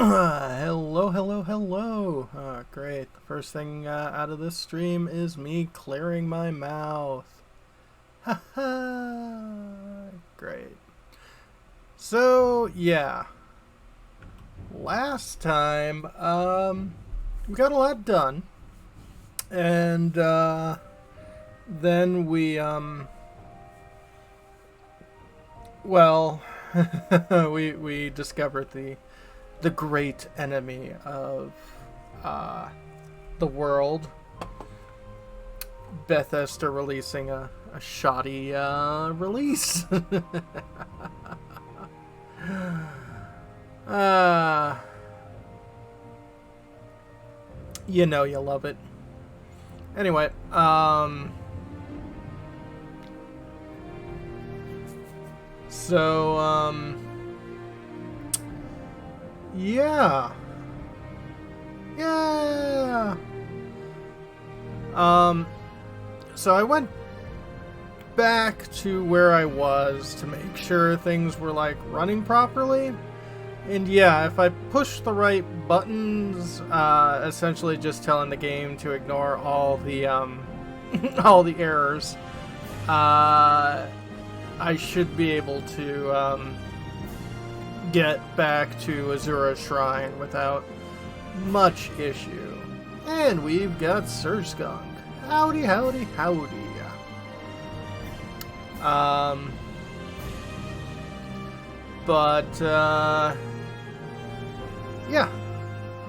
Hello, hello, hello. Great. The first thing out of this stream is me clearing my mouth. Ha ha. Great. So, yeah. Last time, we got a lot done. And, then we, well, we discovered the great enemy of the world, Bethesda releasing a shoddy release. You know you love it. Anyway, yeah. Yeah. So I went back to where I was to make sure things were like running properly. And yeah, if I push the right buttons, essentially just telling the game to ignore all the all the errors, I should be able to get back to Azura Shrine without much issue. And we've got Surskunk. Howdy, howdy, howdy.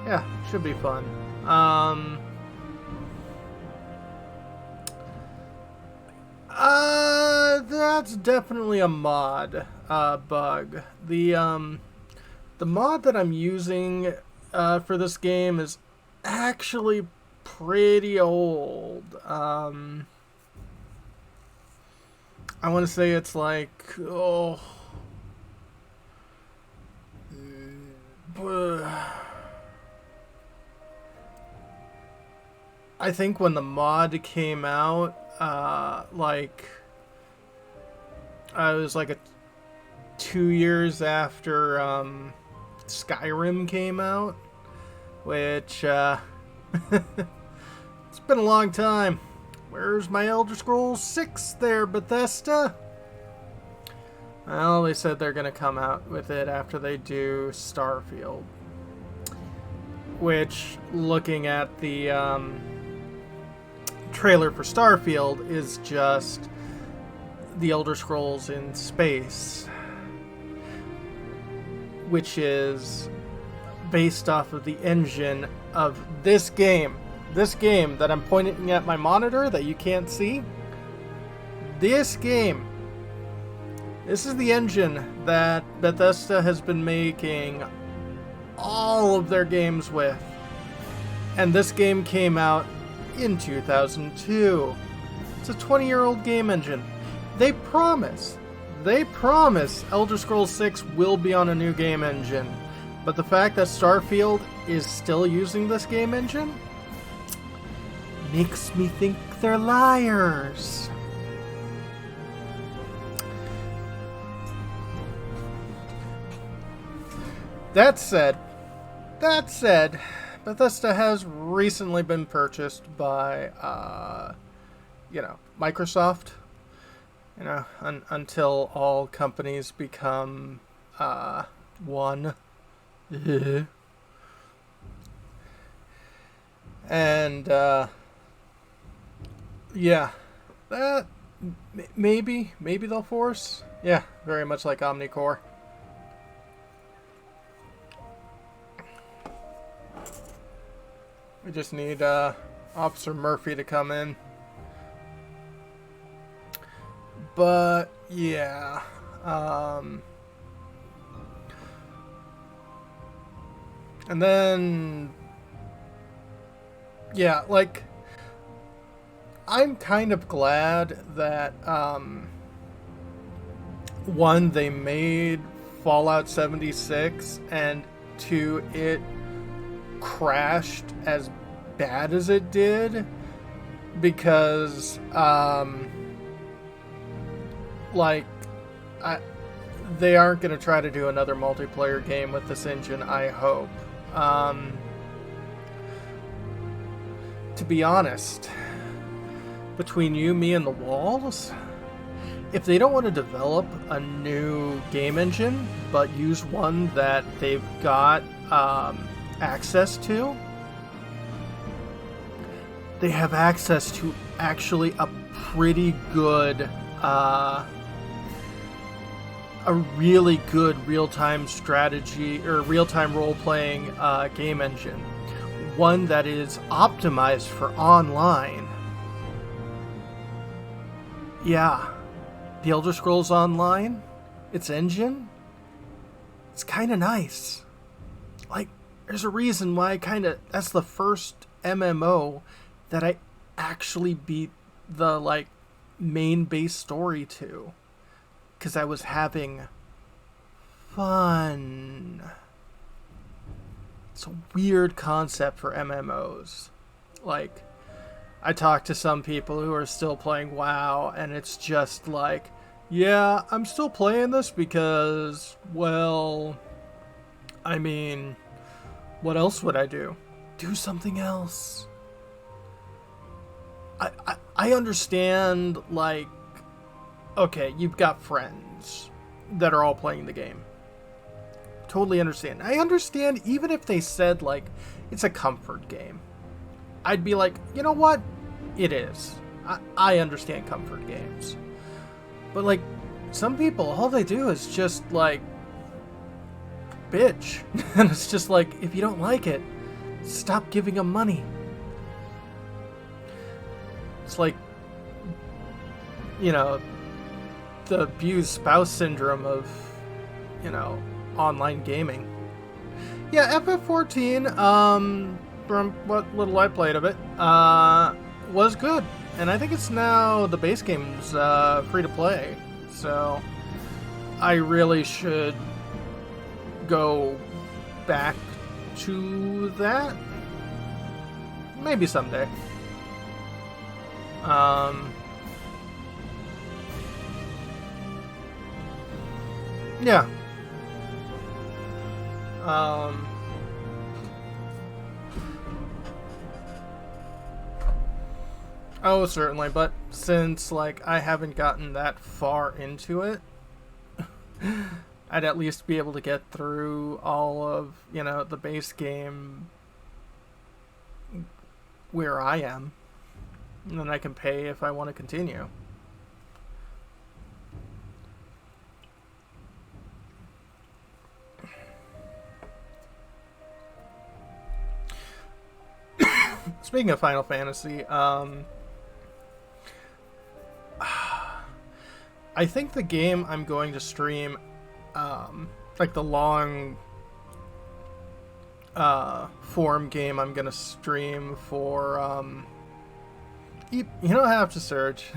Yeah, should be fun. That's definitely a mod bug. The mod that I'm using for this game is actually pretty old. I want to say it's like, I think when the mod came out, I was like 2 years after Skyrim came out, which it's been a long time. Where's my Elder Scrolls 6 there, Bethesda? Well, they said they're gonna come out with it after they do Starfield, which, looking at the trailer for Starfield, is just the Elder Scrolls in space, which is based off of the engine of this game. This game that I'm pointing at my monitor that you can't see. This game. This is the engine that Bethesda has been making all of their games with. And this game came out in 2002. It's a 20-year-old game engine. They promise Elder Scrolls 6 will be on a new game engine. But the fact that Starfield is still using this game engine makes me think they're liars. That said, Bethesda has recently been purchased by, Microsoft. Until all companies become one. And yeah, that maybe they'll force. Yeah, very much like Omnicore. We just need Officer Murphy to come in. But yeah, and then yeah, like, I'm kind of glad that one, they made Fallout 76, and two, it crashed as bad as it did, because they aren't going to try to do another multiplayer game with this engine, I hope. To be honest, between you, me, and the walls, if they don't want to develop a new game engine, but use one that they've got access to, they have access to actually a pretty good, a really good real-time strategy or real-time role-playing game engine. One that is optimized for online. Yeah. The Elder Scrolls Online, its engine, it's kind of nice. Like, there's a reason why that's the first MMO that I actually beat the, like, main base story to. Because I was having fun. It's a weird concept for MMOs. Like, I talk to some people who are still playing WoW, and it's just like, yeah, I'm still playing this because, well, I mean, what else would I do? Do something else. I understand, like, okay, you've got friends that are all playing the game. Totally understand. I understand even if they said, like, it's a comfort game. I'd be like, you know what? It is. I understand comfort games. But, like, some people, all they do is just, like, bitch. And it's just like, if you don't like it, stop giving them money. It's like, you know, the abused spouse syndrome of, you know, online gaming. Yeah, FF14, from what little I played of it, was good. And I think it's now, the base game's free to play. So I really should go back to that. Maybe someday. Yeah. Oh, certainly, but since, like, I haven't gotten that far into it, I'd at least be able to get through all of, you know, the base game where I am. And then I can pay if I want to continue. Speaking of Final Fantasy, I think the game I'm going to stream, like the long form game I'm going to stream for, you don't have to search,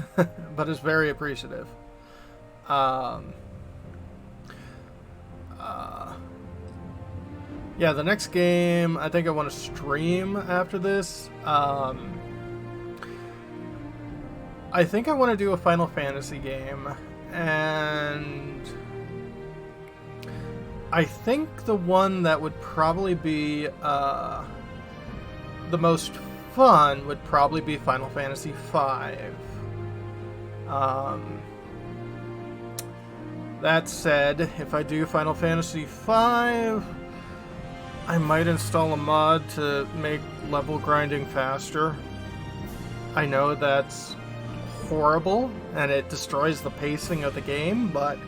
but it's very appreciative. Yeah, the next game I think I want to stream after this. I think I want to do a Final Fantasy game, and I think the one that would probably be the most fun would probably be Final Fantasy V. That said, if I do Final Fantasy V, I might install a mod to make level grinding faster. I know that's horrible, and it destroys the pacing of the game, but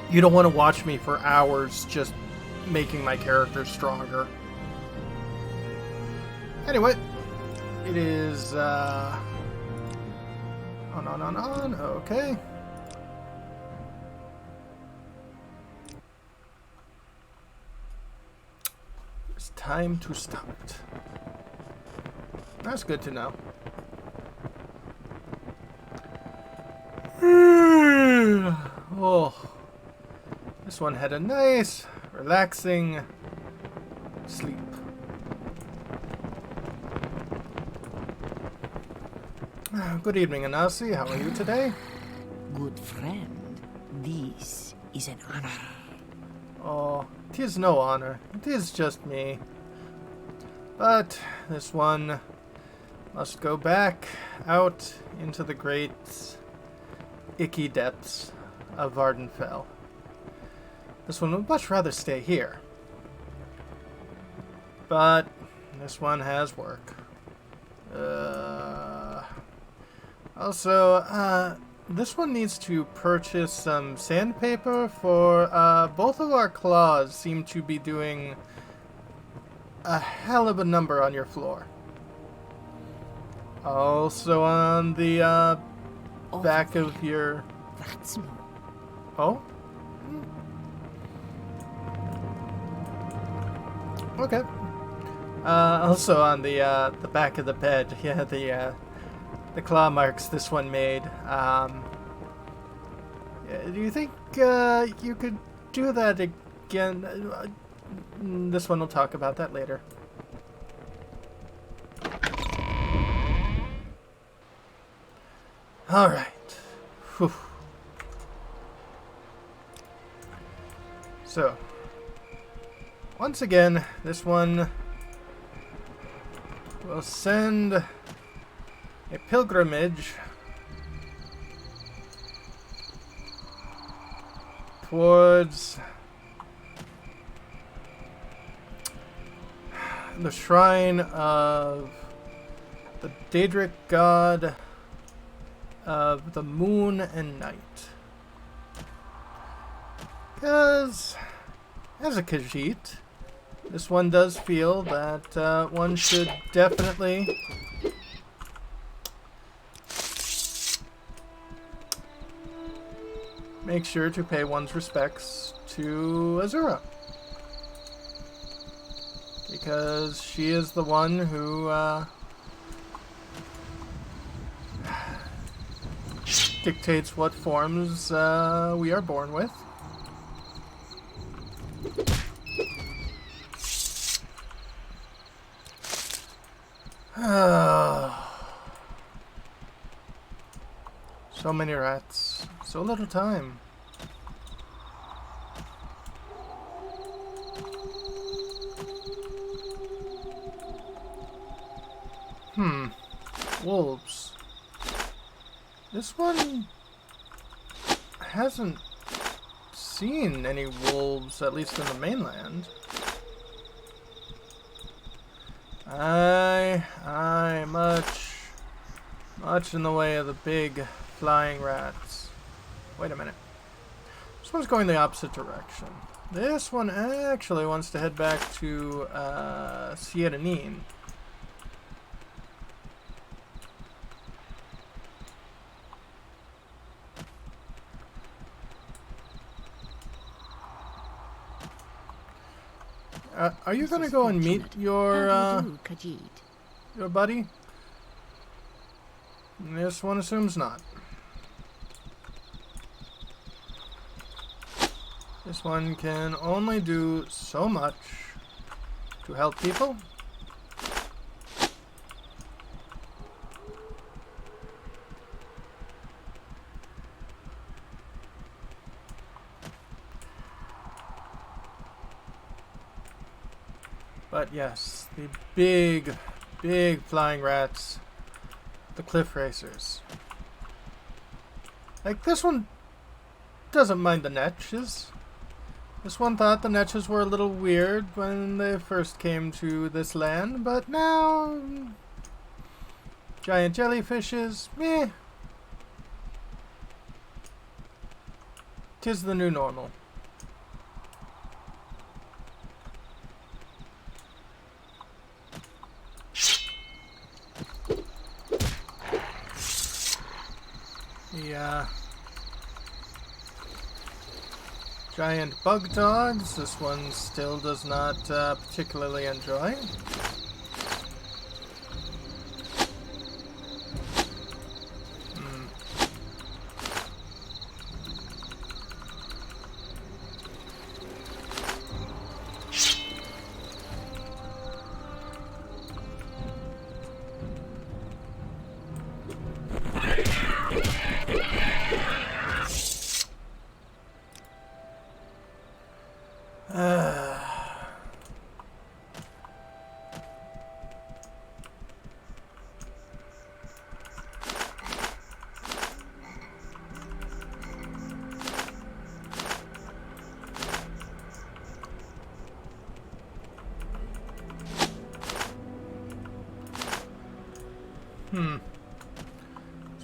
you don't want to watch me for hours just making my character stronger. Anyway, it is, on, okay. It's time to stop it. That's good to know. Oh, this one had a nice, relaxing sleep. Good evening, Anasi. How are you today? Good friend, this is an honor. Oh, 'tis no honor. 'Tis just me. But this one must go back out into the great icky depths of Vardenfell. This one would much rather stay here. But this one has work. Also, this one needs to purchase some sandpaper for both of our claws seem to be doing a hell of a number on your floor. Also on the back of your... That's no. Oh? Okay. Also on the back of the bed, yeah, the claw marks this one made. Do you think you could do that again? This one, we'll talk about that later. All right. Whew. So, once again, this one will send a pilgrimage towards the shrine of the Daedric god of the moon and night. Because, as a khajiit, this one does feel that one should definitely make sure to pay one's respects to Azura. Because she is the one who dictates what forms we are born with. So many rats, so little time. Wolves. This one hasn't seen any wolves, at least in the mainland. Aye, much in the way of the big flying rats. Wait a minute. This one's going the opposite direction. This one actually wants to head back to Sierranine. Are you going to go and meet your buddy? This one assumes not. This one can only do so much to help people. But yes, the big flying rats, the cliff racers. Like, this one doesn't mind the netches. This one thought the netches were a little weird when they first came to this land, but now giant jellyfishes, meh. 'Tis the new normal. Giant bug dogs, this one still does not particularly enjoy. This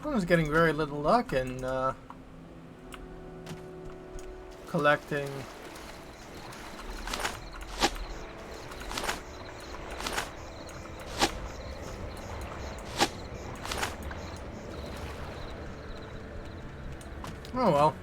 one is getting very little luck in collecting. Oh well.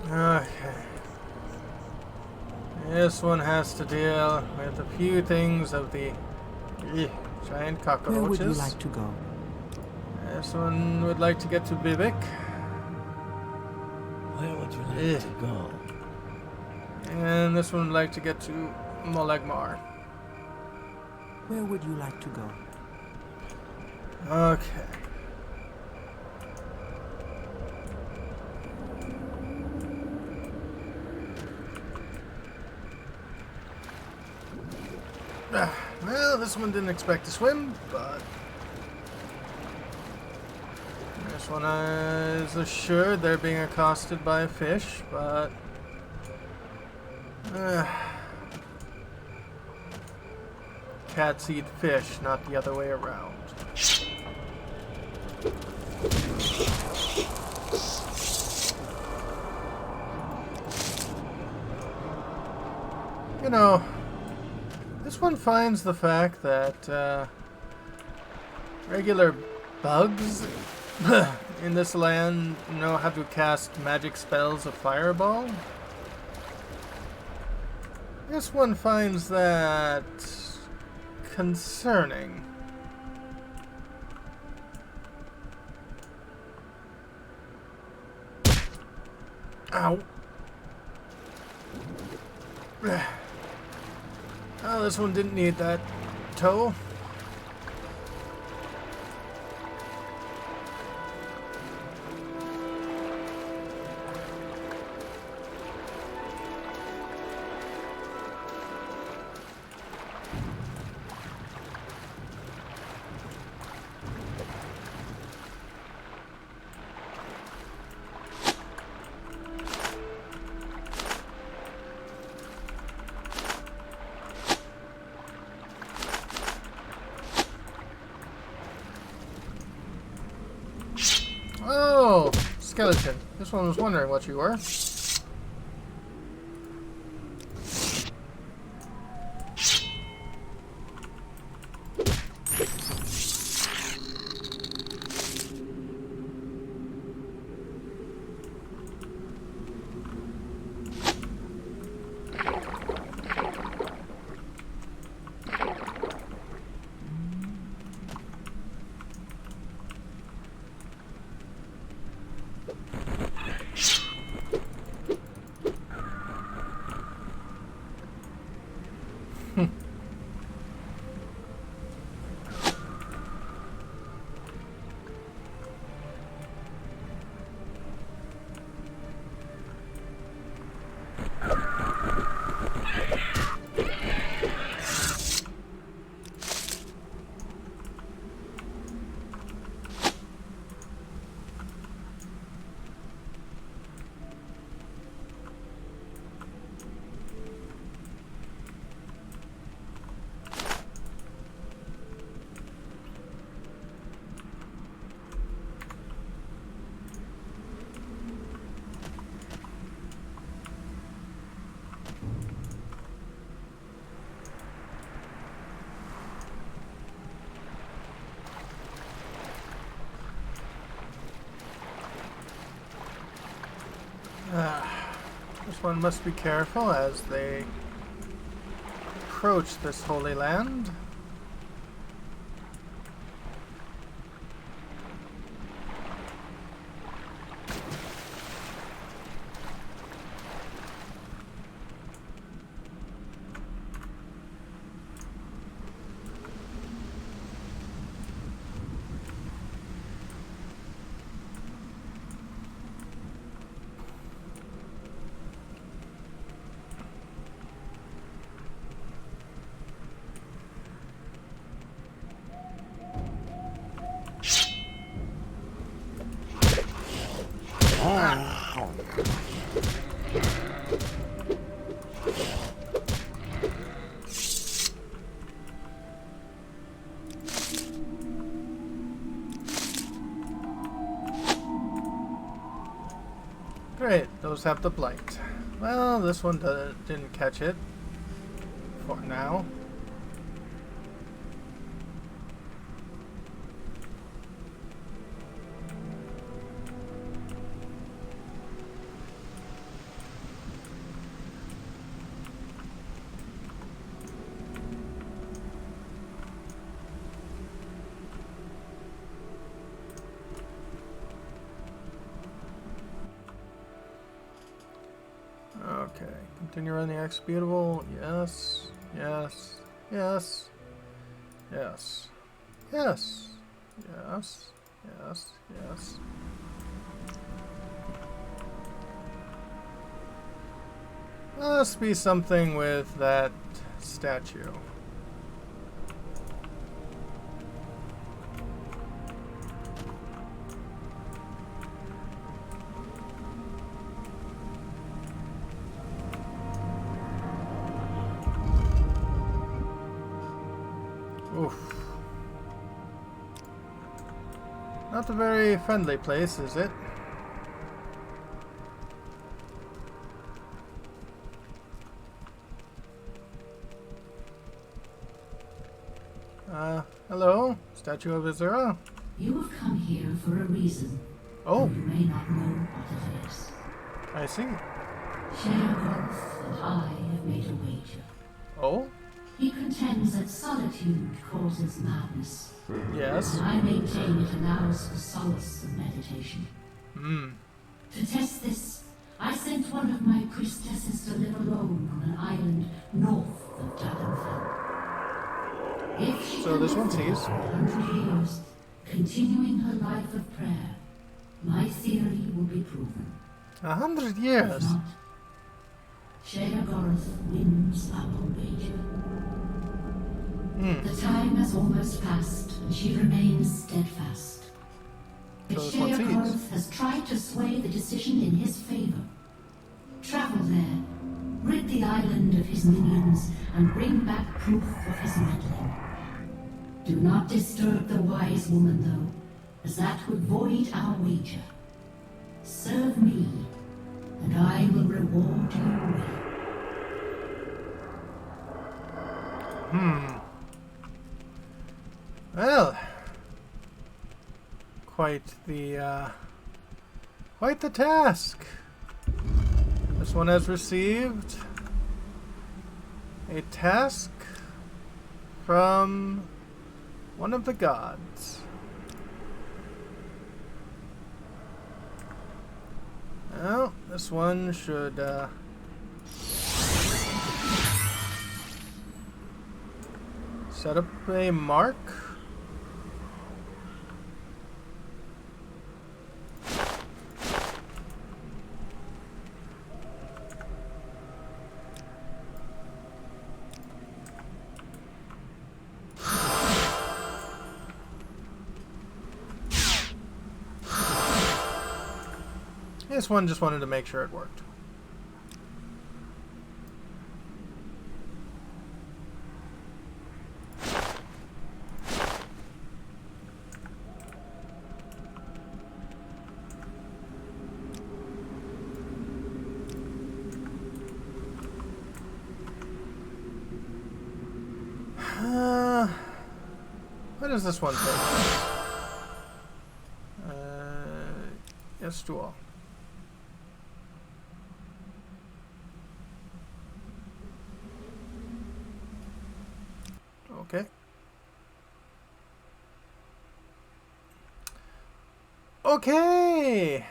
Okay. This one has to deal with a few things of the giant cockroaches. Where would you like to go? This one would like to get to Vivek. Where would you like to go? And this one would like to get to Molegmar. Where would you like to go? Okay. Well, this one didn't expect to swim, but this one is assured they're being accosted by a fish, but cats eat fish, not the other way around. You know, this one finds the fact that regular bugs in this land know how to cast magic spells of fireball. This one finds that concerning. Ow. Oh, this one didn't need that toe. Oh, skeleton. This one was wondering what you were. This one must be careful as they approach this holy land. Great, those have the blight. Well, this one didn't catch it for now. Okay, continue on the executable. Yes, yes, yes, yes, yes, yes, yes, yes. Must be something with that statue. Oof. Not a very friendly place, is it? Hello? Statue of Azura? You have come here for a reason. Oh. You may not know what it is. I see. Sheogoth and I have made a wager. Oh? He contends that solitude causes madness. Yes. I maintain it allows for solace and meditation. Hmm. To test this, I sent one of my priestesses to live alone on an island north of Dragonfell. If she So this one can live sees. for 100 years, continuing her life of prayer, my theory will be proven. 100 If years. not, Sheogoth wins our wager. Hmm. The time has almost passed, and she remains steadfast. But So this one sees. Sheogoth has tried to sway the decision in his favor. Travel there, rid the island of his minions, and bring back proof of his meddling. Do not disturb the wise woman, though, as that would void our wager. Serve me, and I will reward you well. Well, quite the task. This one has received a task from one of the gods. Well, this one should set up a mark. This one just wanted to make sure it worked. What does this one take? Yes to all. Okay. Okay.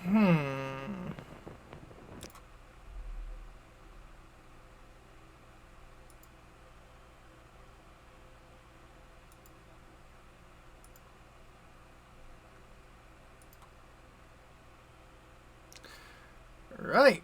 Hmm. Right.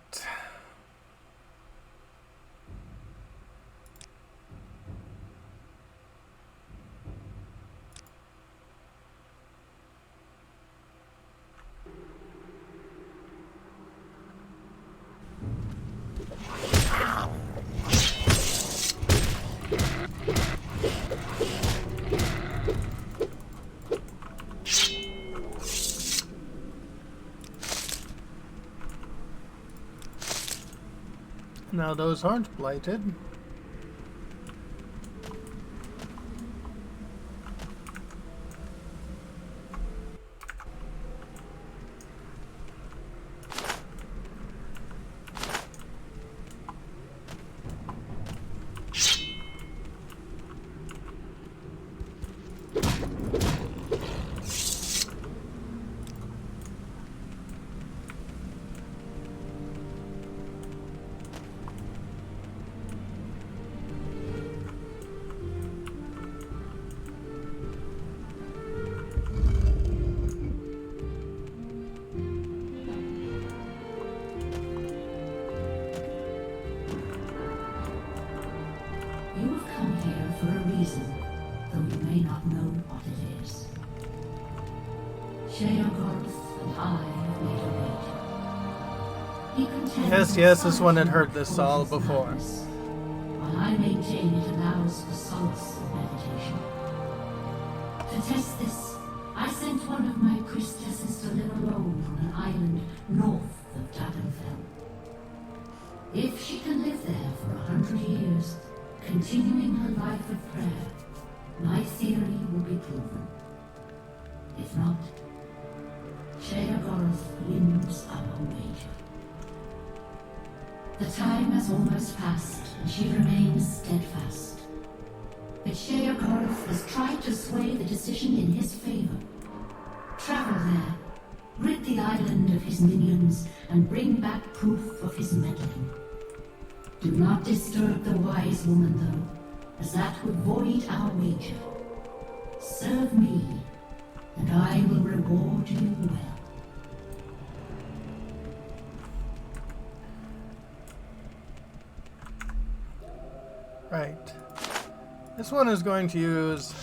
Now those aren't blighted. You have come here for a reason, though you may not know what it is. Sheogoth and I have made a wager. He contends Yes, this one had heard this all before. While I maintain it allows for solace and meditation. To test this, I sent one of my priestesses to live alone on an island north of Dragonfell. If she can live there for 100 years, continuing her life of prayer, my theory will be proven. If not, Sheogoth wins our wager. The time has almost passed, and she remains steadfast. But Sheogoth has tried to sway the decision in his favor. Travel there, rid the island of his minions, and bring back proof of his meddling. Do not disturb the wise woman, though, as that would void our wager. Serve me, and I will reward you well. Right. This one is going to use...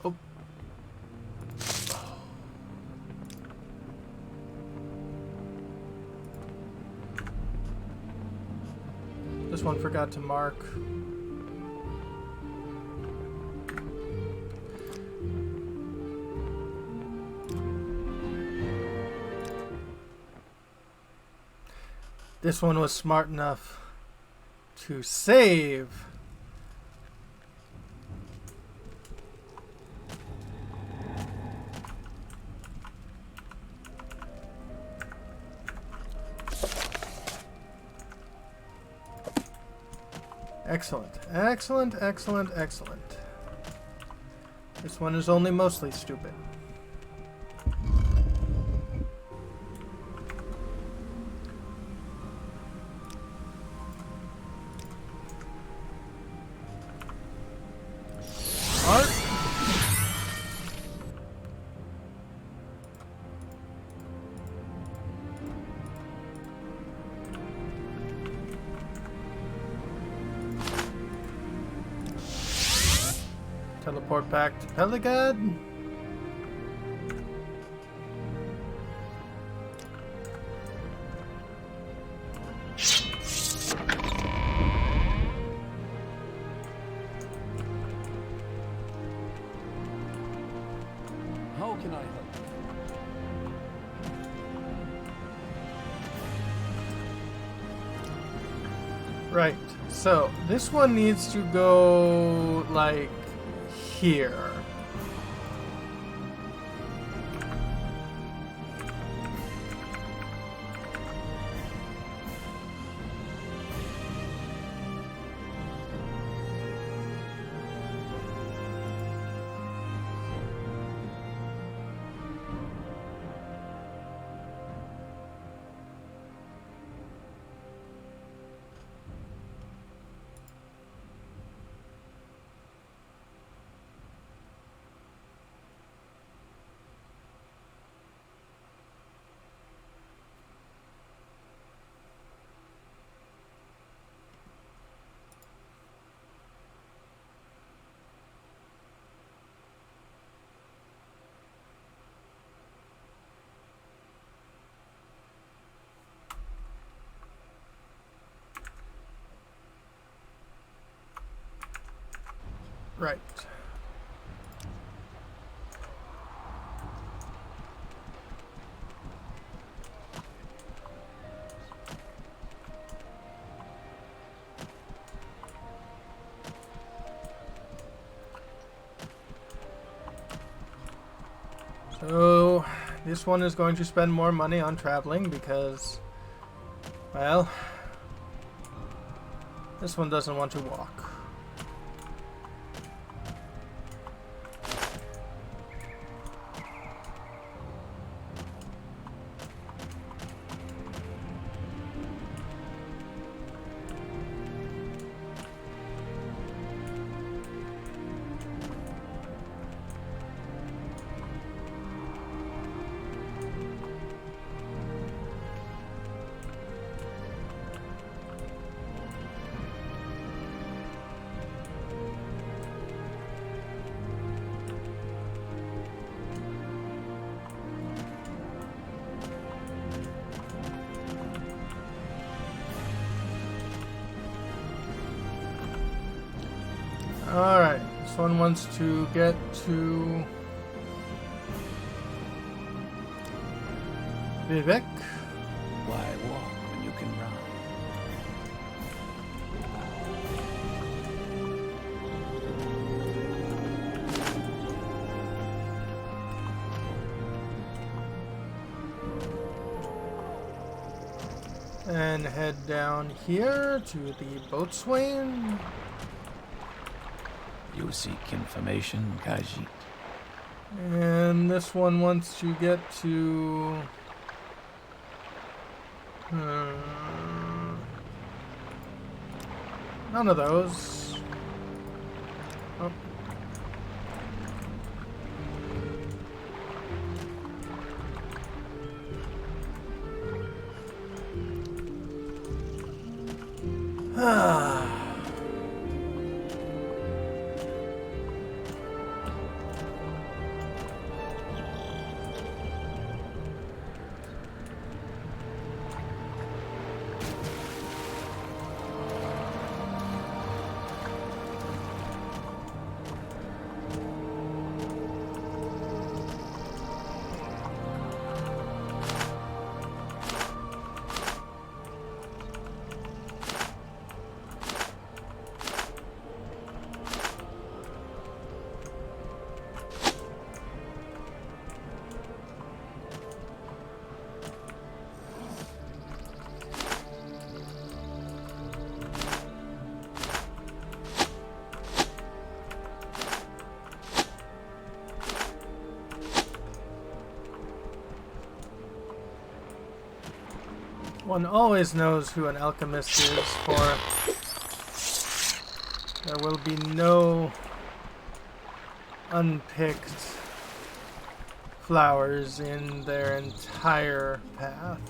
Oh. This one forgot to mark. This one was smart enough to save. Excellent, excellent, excellent, excellent. This one is only mostly stupid. Art. Teleport back to Peligad. How can I help? Right. So this one needs to go like here. Right. So, this one is going to spend more money on traveling because, well, this one doesn't want to walk. Alright, this one wants to get to Vivek. Why walk when you can run? And head down here to the boatswain. You seek information, khajiit. And this one wants to get to... none of those. Oh. One always knows who an alchemist is, for there will be no unpicked flowers in their entire path.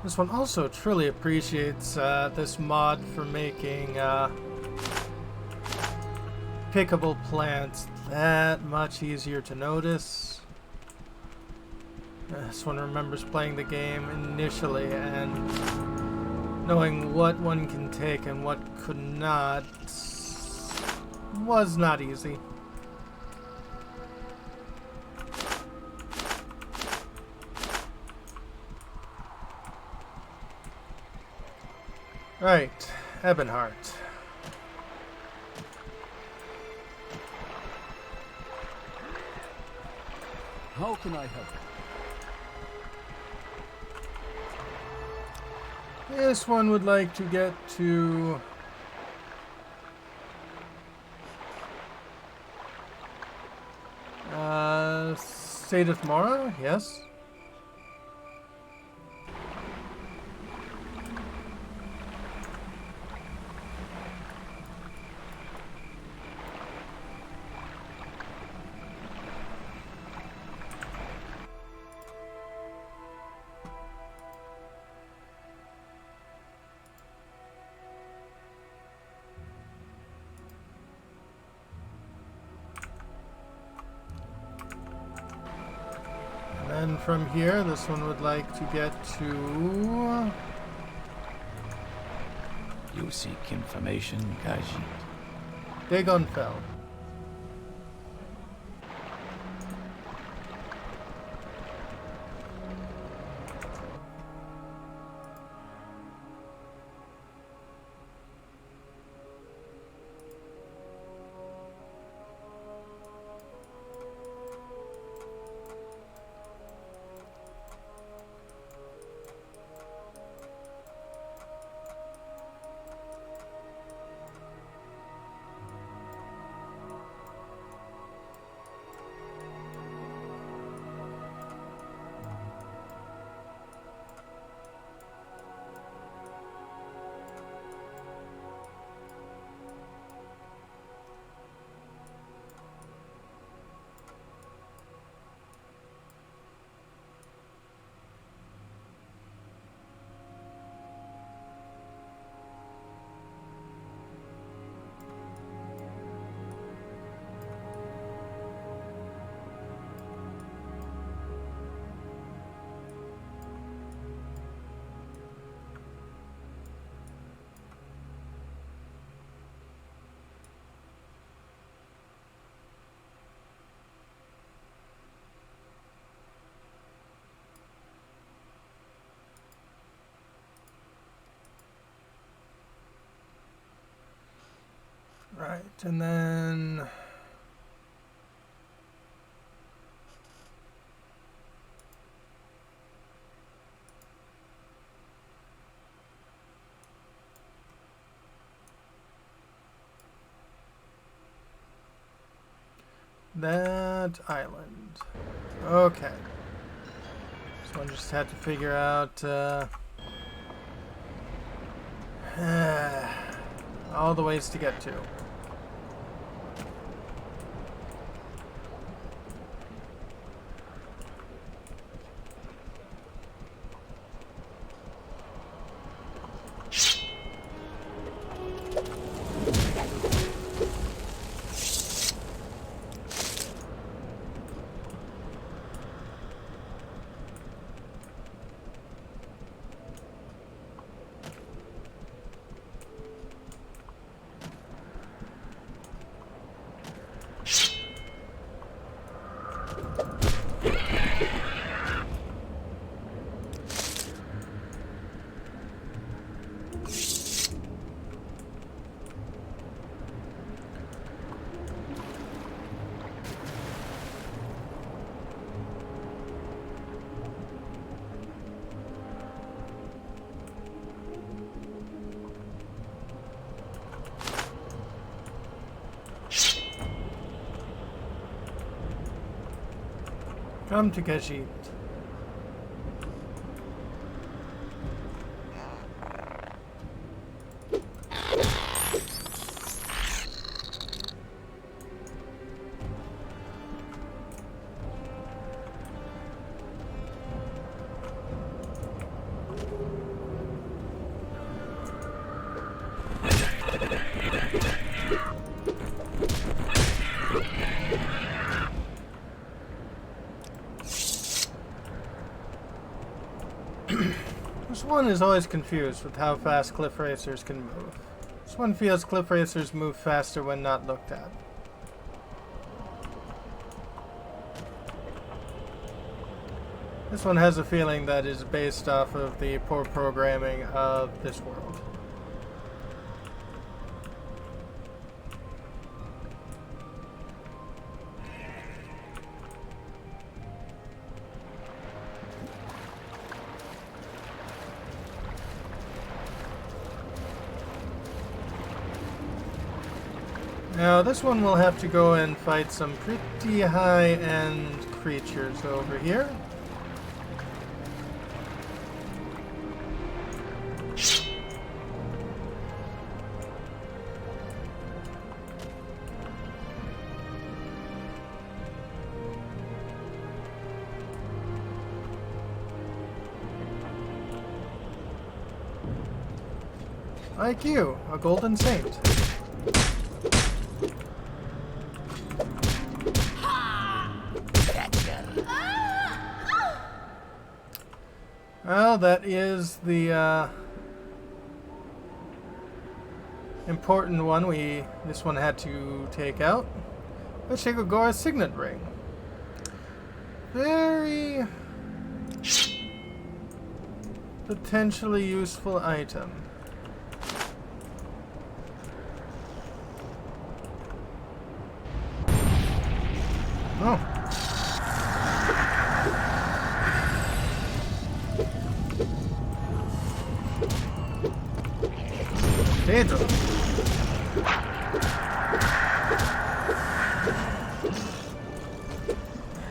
This one also truly appreciates this mod for making pickable plants that much easier to notice. This one remembers playing the game initially and knowing what one can take and what could not was not easy. Right, Ebonheart. How can I help? This one would like to get to State of Mora, yes. And from here, this one would like to get to... You seek information, khajiit. Dagonfell. Right, and then... that island. Okay. So I just had to figure out all the ways to get to. Come to khajiit. This one is always confused with how fast cliff racers can move. This one feels cliff racers move faster when not looked at. This one has a feeling that is based off of the poor programming of this world. Now this one will have to go and fight some pretty high-end creatures over here. Like you, a golden saint. Well, that is the important one. This one had to take out. Let's take Agora's signet ring. Very potentially useful item. Oh. Pedro.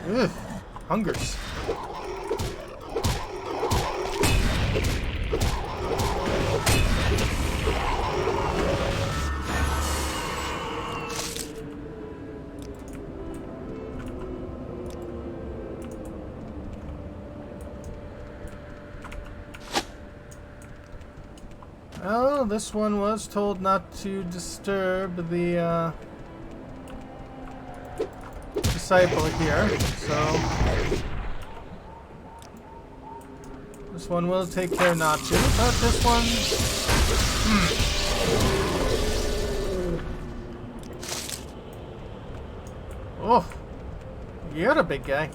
Ugh, hungers. Well, this one was told not to disturb the disciple here, so this one will take care not to, but this one... Oh, you're a big guy.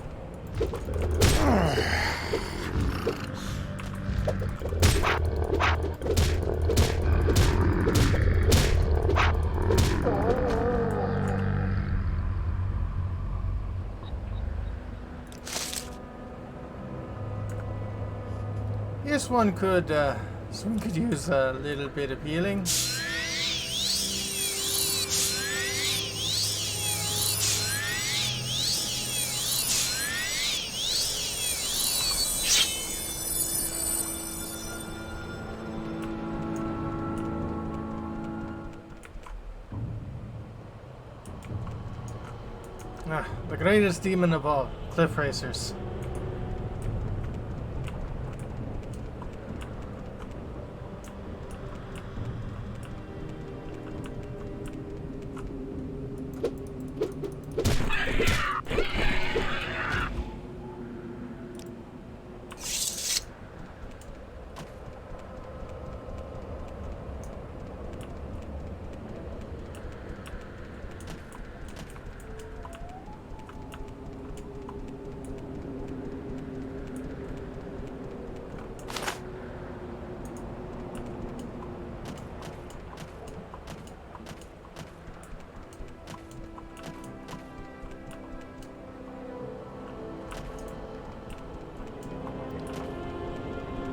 This one could use a little bit of healing. The greatest demon of all, cliff racers.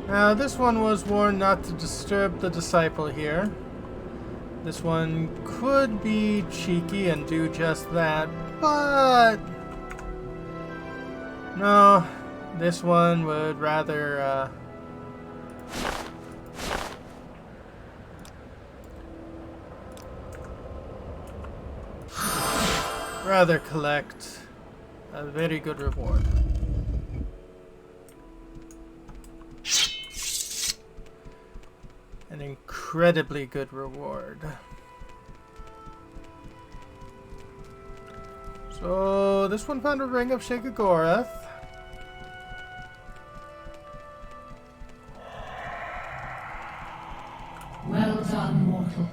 Now, this one was warned not to disturb the disciple here. This one could be cheeky and do just that, but... no, this one would rather, rather collect a very good reward. An incredibly good reward. So this one found a ring of Sheikah-Gorath. Well done, mortal.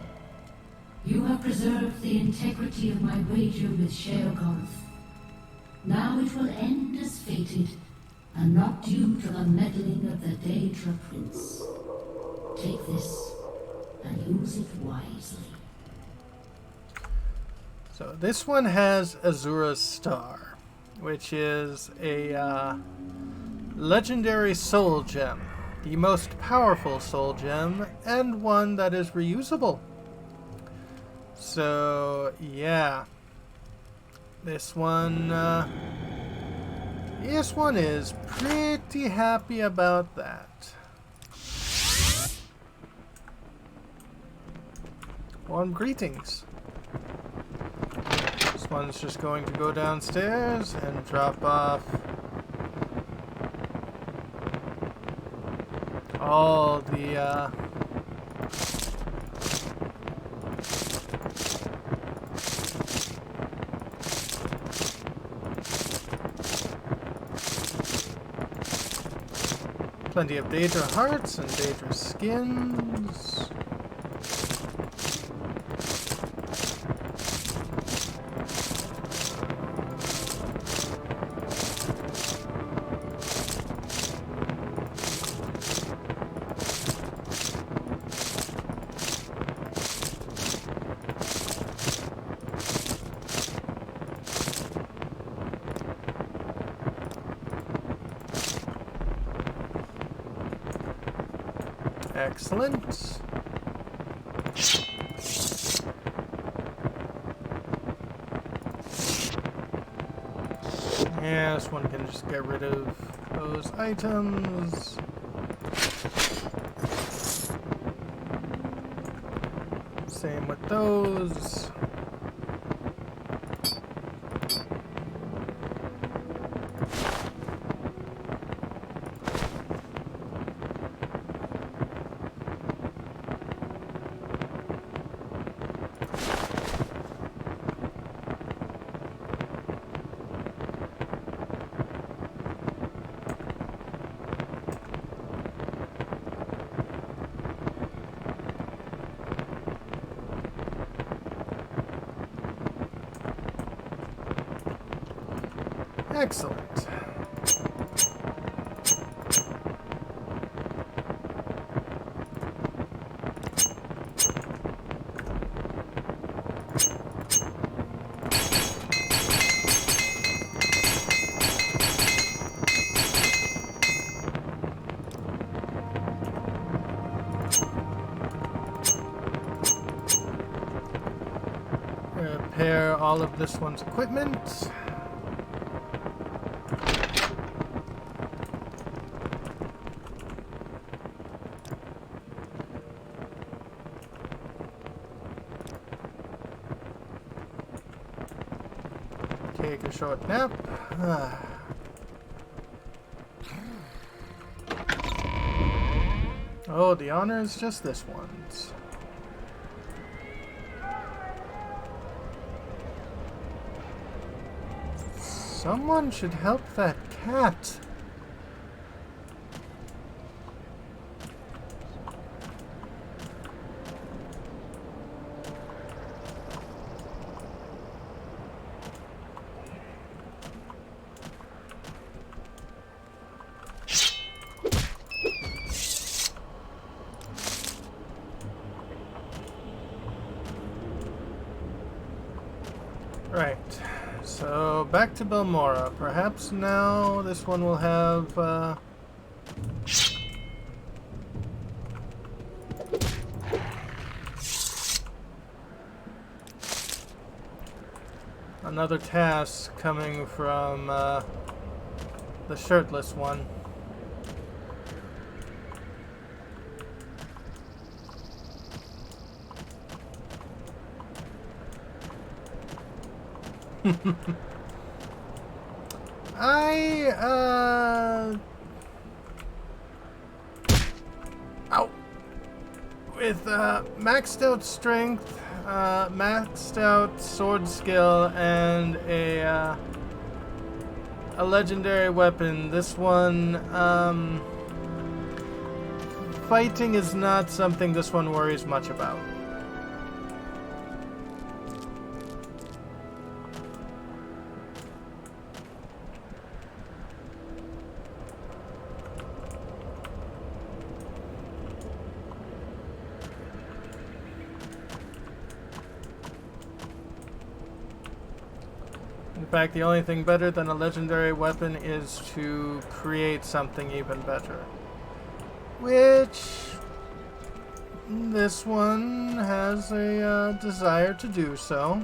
You have preserved the integrity of my wager with Sheikah-Gorath. Now it will end as fated, and not due to the meddling of the Daedra Prince. Take this, and use it wisely. So this one has Azura's Star, which is a legendary soul gem. The most powerful soul gem, and one that is reusable. So, yeah. This one is pretty happy about that. Warm greetings. This one's just going to go downstairs and drop off all the plenty of Daedra hearts and Daedra skins. Excellent. Yeah, this one can just get rid of those items. Same with those. Excellent. Repair all of this one's equipment. Take a short nap. Oh, the honor is just this one's. Someone should help that cat. Right, so back to Belmora. Perhaps now this one will have another task coming from the shirtless one. With maxed out strength, maxed out sword skill, and a legendary weapon, this one, fighting is not something this one worries much about. In fact, the only thing better than a legendary weapon is to create something even better. Which this one has a desire to do so.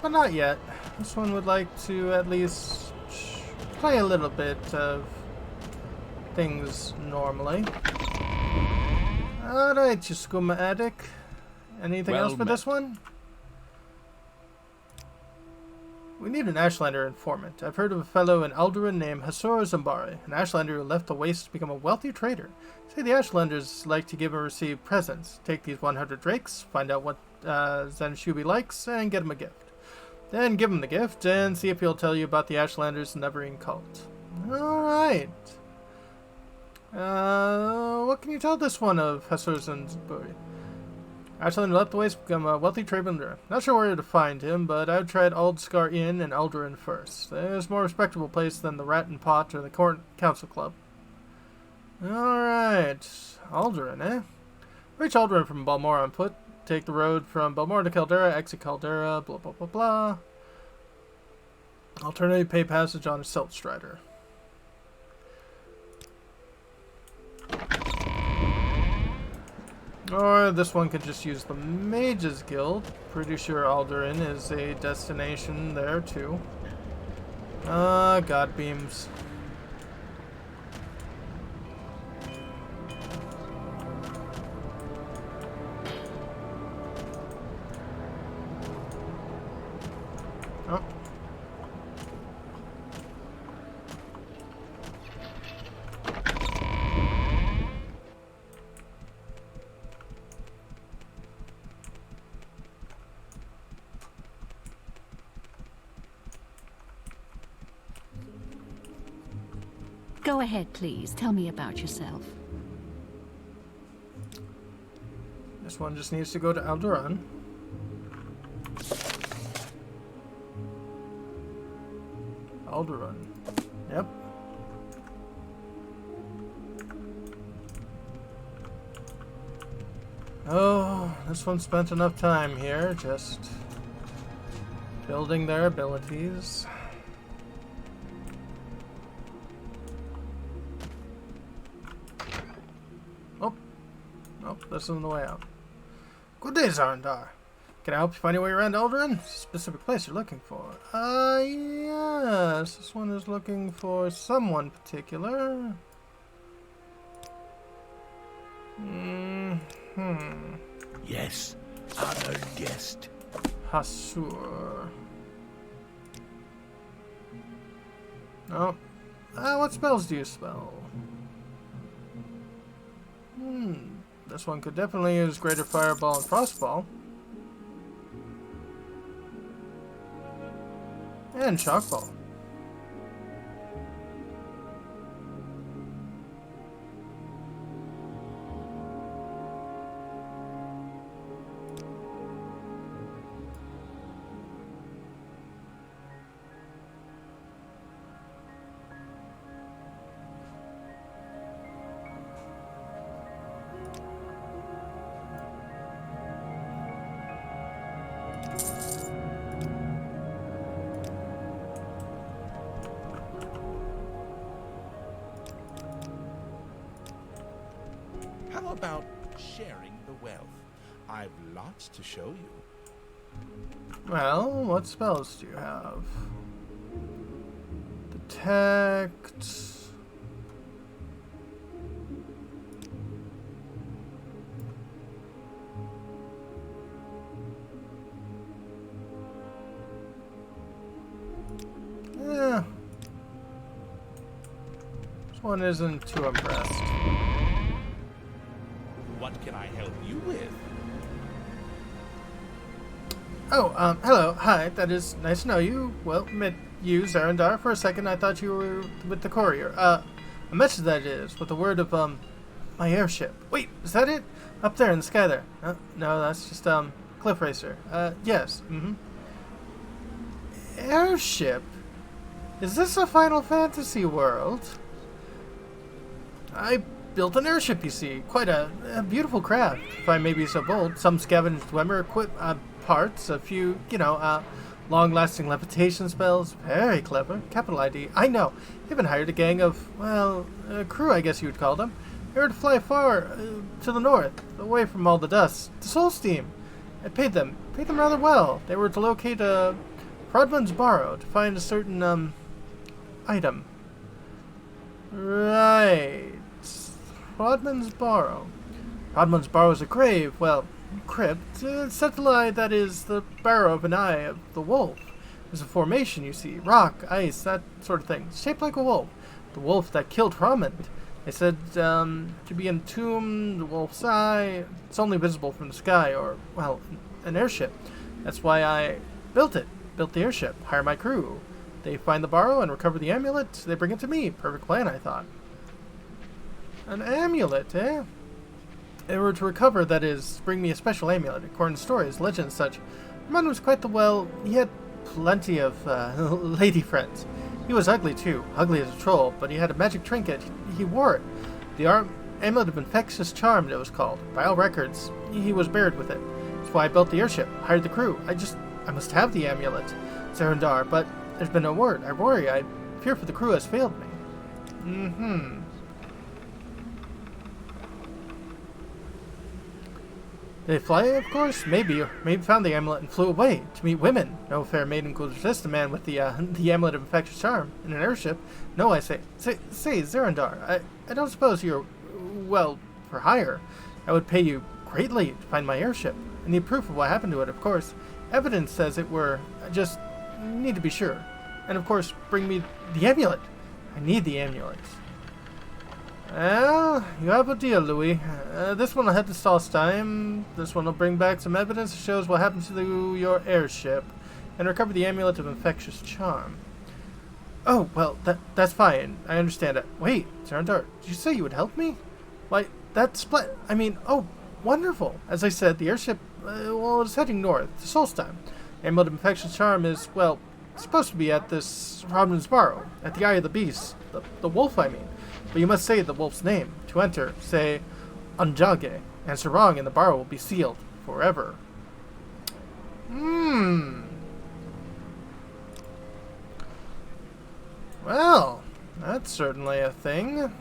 But not yet. This one would like to at least play a little bit of things normally. Alright, you skooma addict. Anything else for this one? We need an Ashlander Informant. I've heard of a fellow in Alderaan named Zan'ren-Dar, an Ashlander who left the Waste to become a wealthy trader. Say the Ashlanders like to give and receive presents. Take these 100 drakes, find out what Zanshubi likes, and get him a gift. Then give him the gift, and see if he'll tell you about the Ashlanders' Neverine cult. Alright. What can you tell this one of Zan'ren-Dar? Ashlander left the Waste to become a wealthy trader. Not sure where to find him, but I've tried Aldscar Inn and Alderaan first. There's a more respectable place than the Rat and Pot or the Council Club. Alright. Alderaan, eh? Reach Alderaan from Balmora on foot. Take the road from Balmora to Caldera, exit Caldera, blah blah blah blah. Alternatively, pay passage on a Silt Strider. Or this one could just use the Mages Guild. Pretty sure Alderaan is a destination there too. God beams. Oh. Go ahead, please. Tell me about yourself. This one just needs to go to Alderaan. Alderaan. Yep. Oh, this one spent enough time here just building their abilities. Oh, this isn't the way out. Good day, Zan'ren-Dar. Can I help you find your way around Alderaan? Specific place you're looking for. Yes. This one is looking for someone particular. Yes, honored guest. Hasur. Oh. What spells do you spell? This one could definitely use Greater Fireball and Frostball. And Shockball. How about sharing the wealth? I've lots to show you. Well, what spells do you have? Detect. Yeah. This one isn't too impressed. What can I help you with? Oh, hello, hi, that is nice to know you. Well, met you, Zan'ren-Dar. For a second, I thought you were with the courier. A message that is, with the word of, my airship. Wait, is that it? Up there in the sky there. No, that's just, Cliff Racer. Yes, Airship? Is this a Final Fantasy world? I built an airship, you see. Quite a beautiful craft, if I may be so bold. Some scavenged Dwemer parts, a few, long-lasting levitation spells. Very clever. Capital ID. I know. Even hired a gang of, well, a crew, I guess you would call them. They were to fly far to the north, away from all the dust. The Soul Steam. I paid them rather well. They were to locate Rodman's Barrow to find a certain item. Right. Rodman's Barrow. Rodman's Barrow is a grave, well, crypt. Said to lie, that is the barrow of an eye of the wolf. There's a formation, you see. Rock, ice, that sort of thing. Shaped like a wolf. The wolf that killed Charmet. They said to be entombed, the wolf's eye. It's only visible from the sky, or, well, an airship. That's why I built it. Built the airship. Hire my crew. They find the barrow and recover the amulet. They bring it to me. Perfect plan, I thought. An amulet, eh? They were to recover, that is, bring me a special amulet. According to stories, legends, such. Herman was quite the well. He had plenty of lady friends. He was ugly too, ugly as a troll, but he had a magic trinket. He wore it. The amulet of infectious charm, it was called. By all records, he was buried with it. That's why I built the airship, hired the crew. I must have the amulet, Zan'ren-Dar, but there's been no word. I worry. I fear for the crew has failed me. Did they fly, of course? Maybe found the amulet and flew away to meet women. No fair maiden could resist a man with the amulet of infectious charm in an airship. No, I say, Zan'ren-Dar, I don't suppose you're, well, for hire. I would pay you greatly to find my airship. I need proof of what happened to it, of course. Evidence says it were. I just need to be sure. And of course, bring me the amulet. I need the amulet. Well, you have a deal, Louis. This one will head to Solstheim. This one will bring back some evidence that shows what happened to your airship, and recover the amulet of infectious charm. Oh, well, that's fine. I understand it. Wait, Zan'ren-Dar, did you say you would help me? Why, that's oh, wonderful. As I said, the airship, it's heading north to Solstheim. The amulet of infectious charm is, well, supposed to be at this Rodman's Barrow, at the Eye of the Beast. The wolf, I mean. But you must say the wolf's name. To enter, say Unjage. Answer wrong and the barrow will be sealed forever. Well, that's certainly a thing.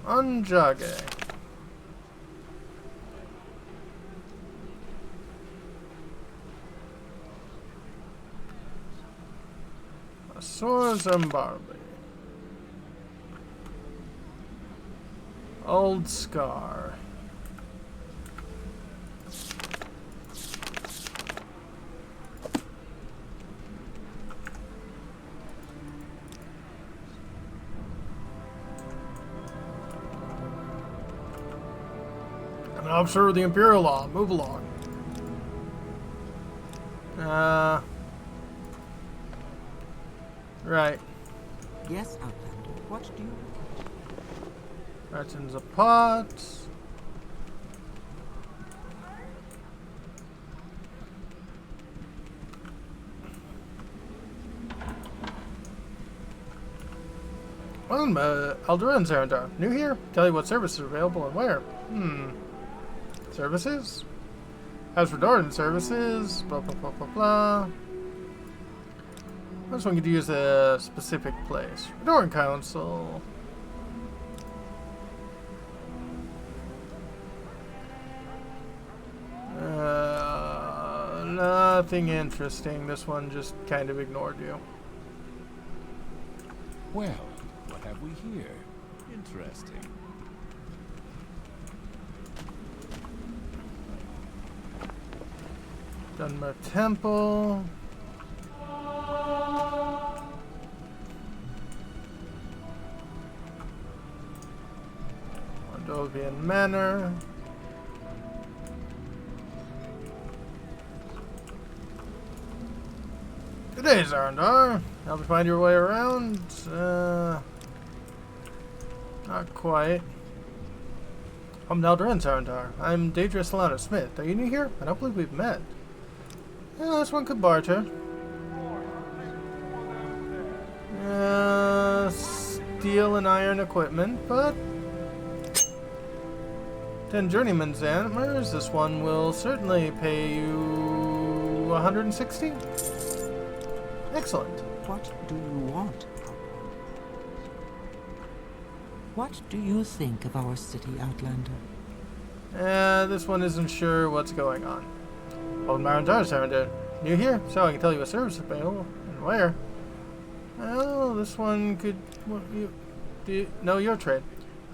Unjage. Swords and barley. Old Scar. I'm an officer of the Imperial Law. Move along. Right. Yes, Outlander. What do you want? Ratton's a pot. Well, Elder and Zan'ren-Dar. New here? Tell you what services are available and where. Services? As for Darden services, blah blah blah blah blah. This one could use a specific place. Redoran Council. Nothing interesting. This one just kind of ignored you. Well, what have we here? Interesting. Dunmer Temple. Mondovian Manor. Good day, Zan'ren-Dar. Help you find your way around? Not quite. I'm Neldrin Zan'ren-Dar. I'm Daedra Solana Smith. Are you new here? I don't believe we've met. Yeah, this one could barter. Steel and iron equipment, but 10 journeyman's antlers. This one will certainly pay you 160. Excellent. What do you want? What do you think of our city, Outlander? This one isn't sure what's going on. Old Zan'ren-Dar, Azura. New here, so I can tell you a service available and where. Well, this one could. Do you know your trade?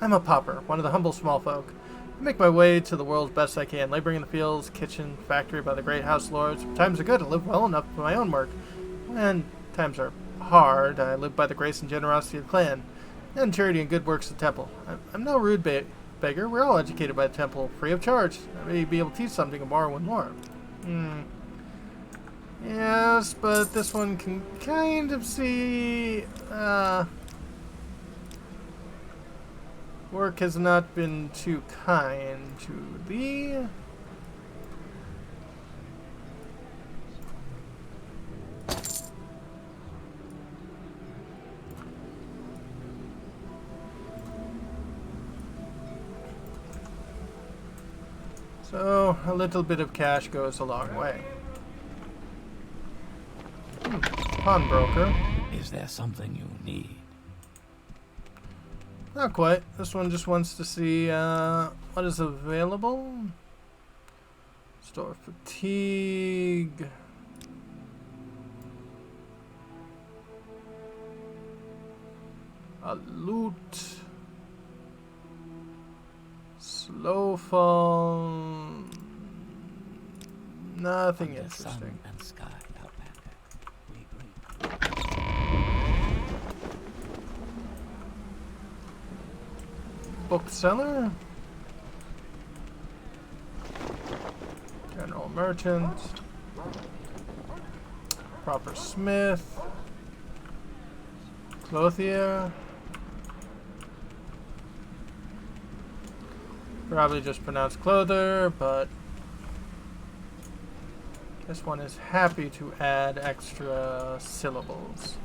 I'm a pauper, one of the humble small folk. I make my way to the world best I can, laboring in the fields, kitchen, factory by the great house lords. Times are good, I live well enough for my own work. When times are hard, I live by the grace and generosity of the clan, and charity and good works of the temple. I'm no rude beggar. We're all educated by the temple, free of charge. I may be able to teach something of Morrowind lore. Yes, but this one can kind of see, work has not been too kind to thee. So, a little bit of cash goes a long way. Pawnbroker. Is there something you need? Not quite. This one just wants to see what is available. Store fatigue. A loot. Slow fall. Nothing Under interesting. sun and sky, Outlander. We agree. Bookseller. General merchant. Proper smith. Clothier. Probably just pronounced clother, but this one is happy to add extra syllables.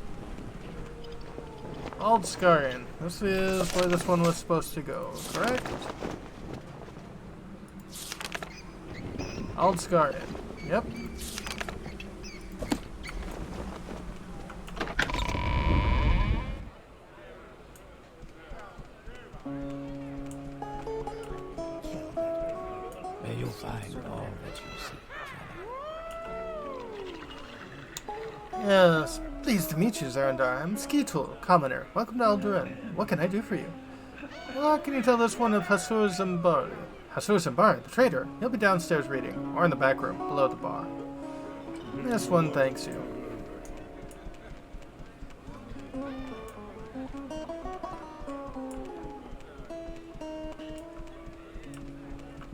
Aldskarian. This is where this one was supposed to go, correct? Aldskarian. Yep. May you find all that you seek, Charmet. Yes, pleased to meet you, Zan'ren-Dar. I'm Ski-Tool, commoner. Welcome to Alduin. What can I do for you? Well, can you tell this one of Zan'ren-Dar? Zan'ren-Dar, the trader. He'll be downstairs reading, or in the back room, below the bar. This one thanks you.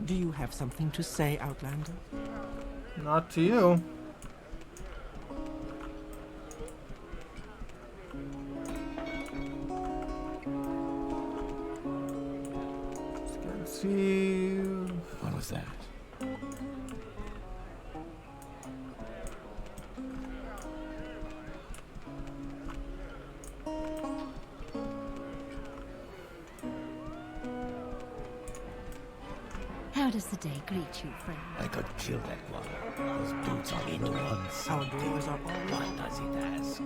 Do you have something to say, Outlander? Not to you. Let's see. What was that? How does the day greet you, friend? I could kill that one. Those boots are into one Our something. doors are always What does it ask?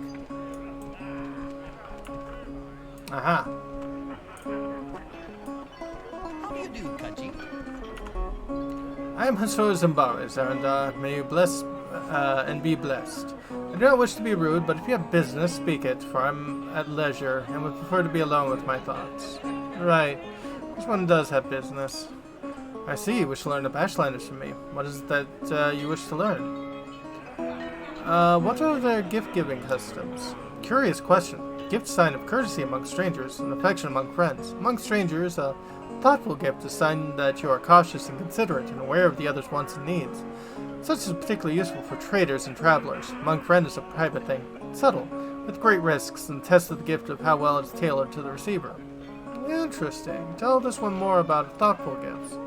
Aha. How do you do, khajiit? I am Zan'ren-Dar, and may you bless and be blessed. I do not wish to be rude, but if you have business, speak it, for I'm at leisure and would prefer to be alone with my thoughts. Right. This one does have business. I see you wish to learn of Ashlanders from me. What is it that you wish to learn? What are their gift-giving customs? Curious question. Gift sign of courtesy among strangers and affection among friends. Among strangers, a thoughtful gift is a sign that you are cautious and considerate and aware of the other's wants and needs. Such is particularly useful for traders and travelers. Among friends is a private thing, subtle, with great risks, and tests the gift of how well it is tailored to the receiver. Interesting. Tell this one more about thoughtful gifts.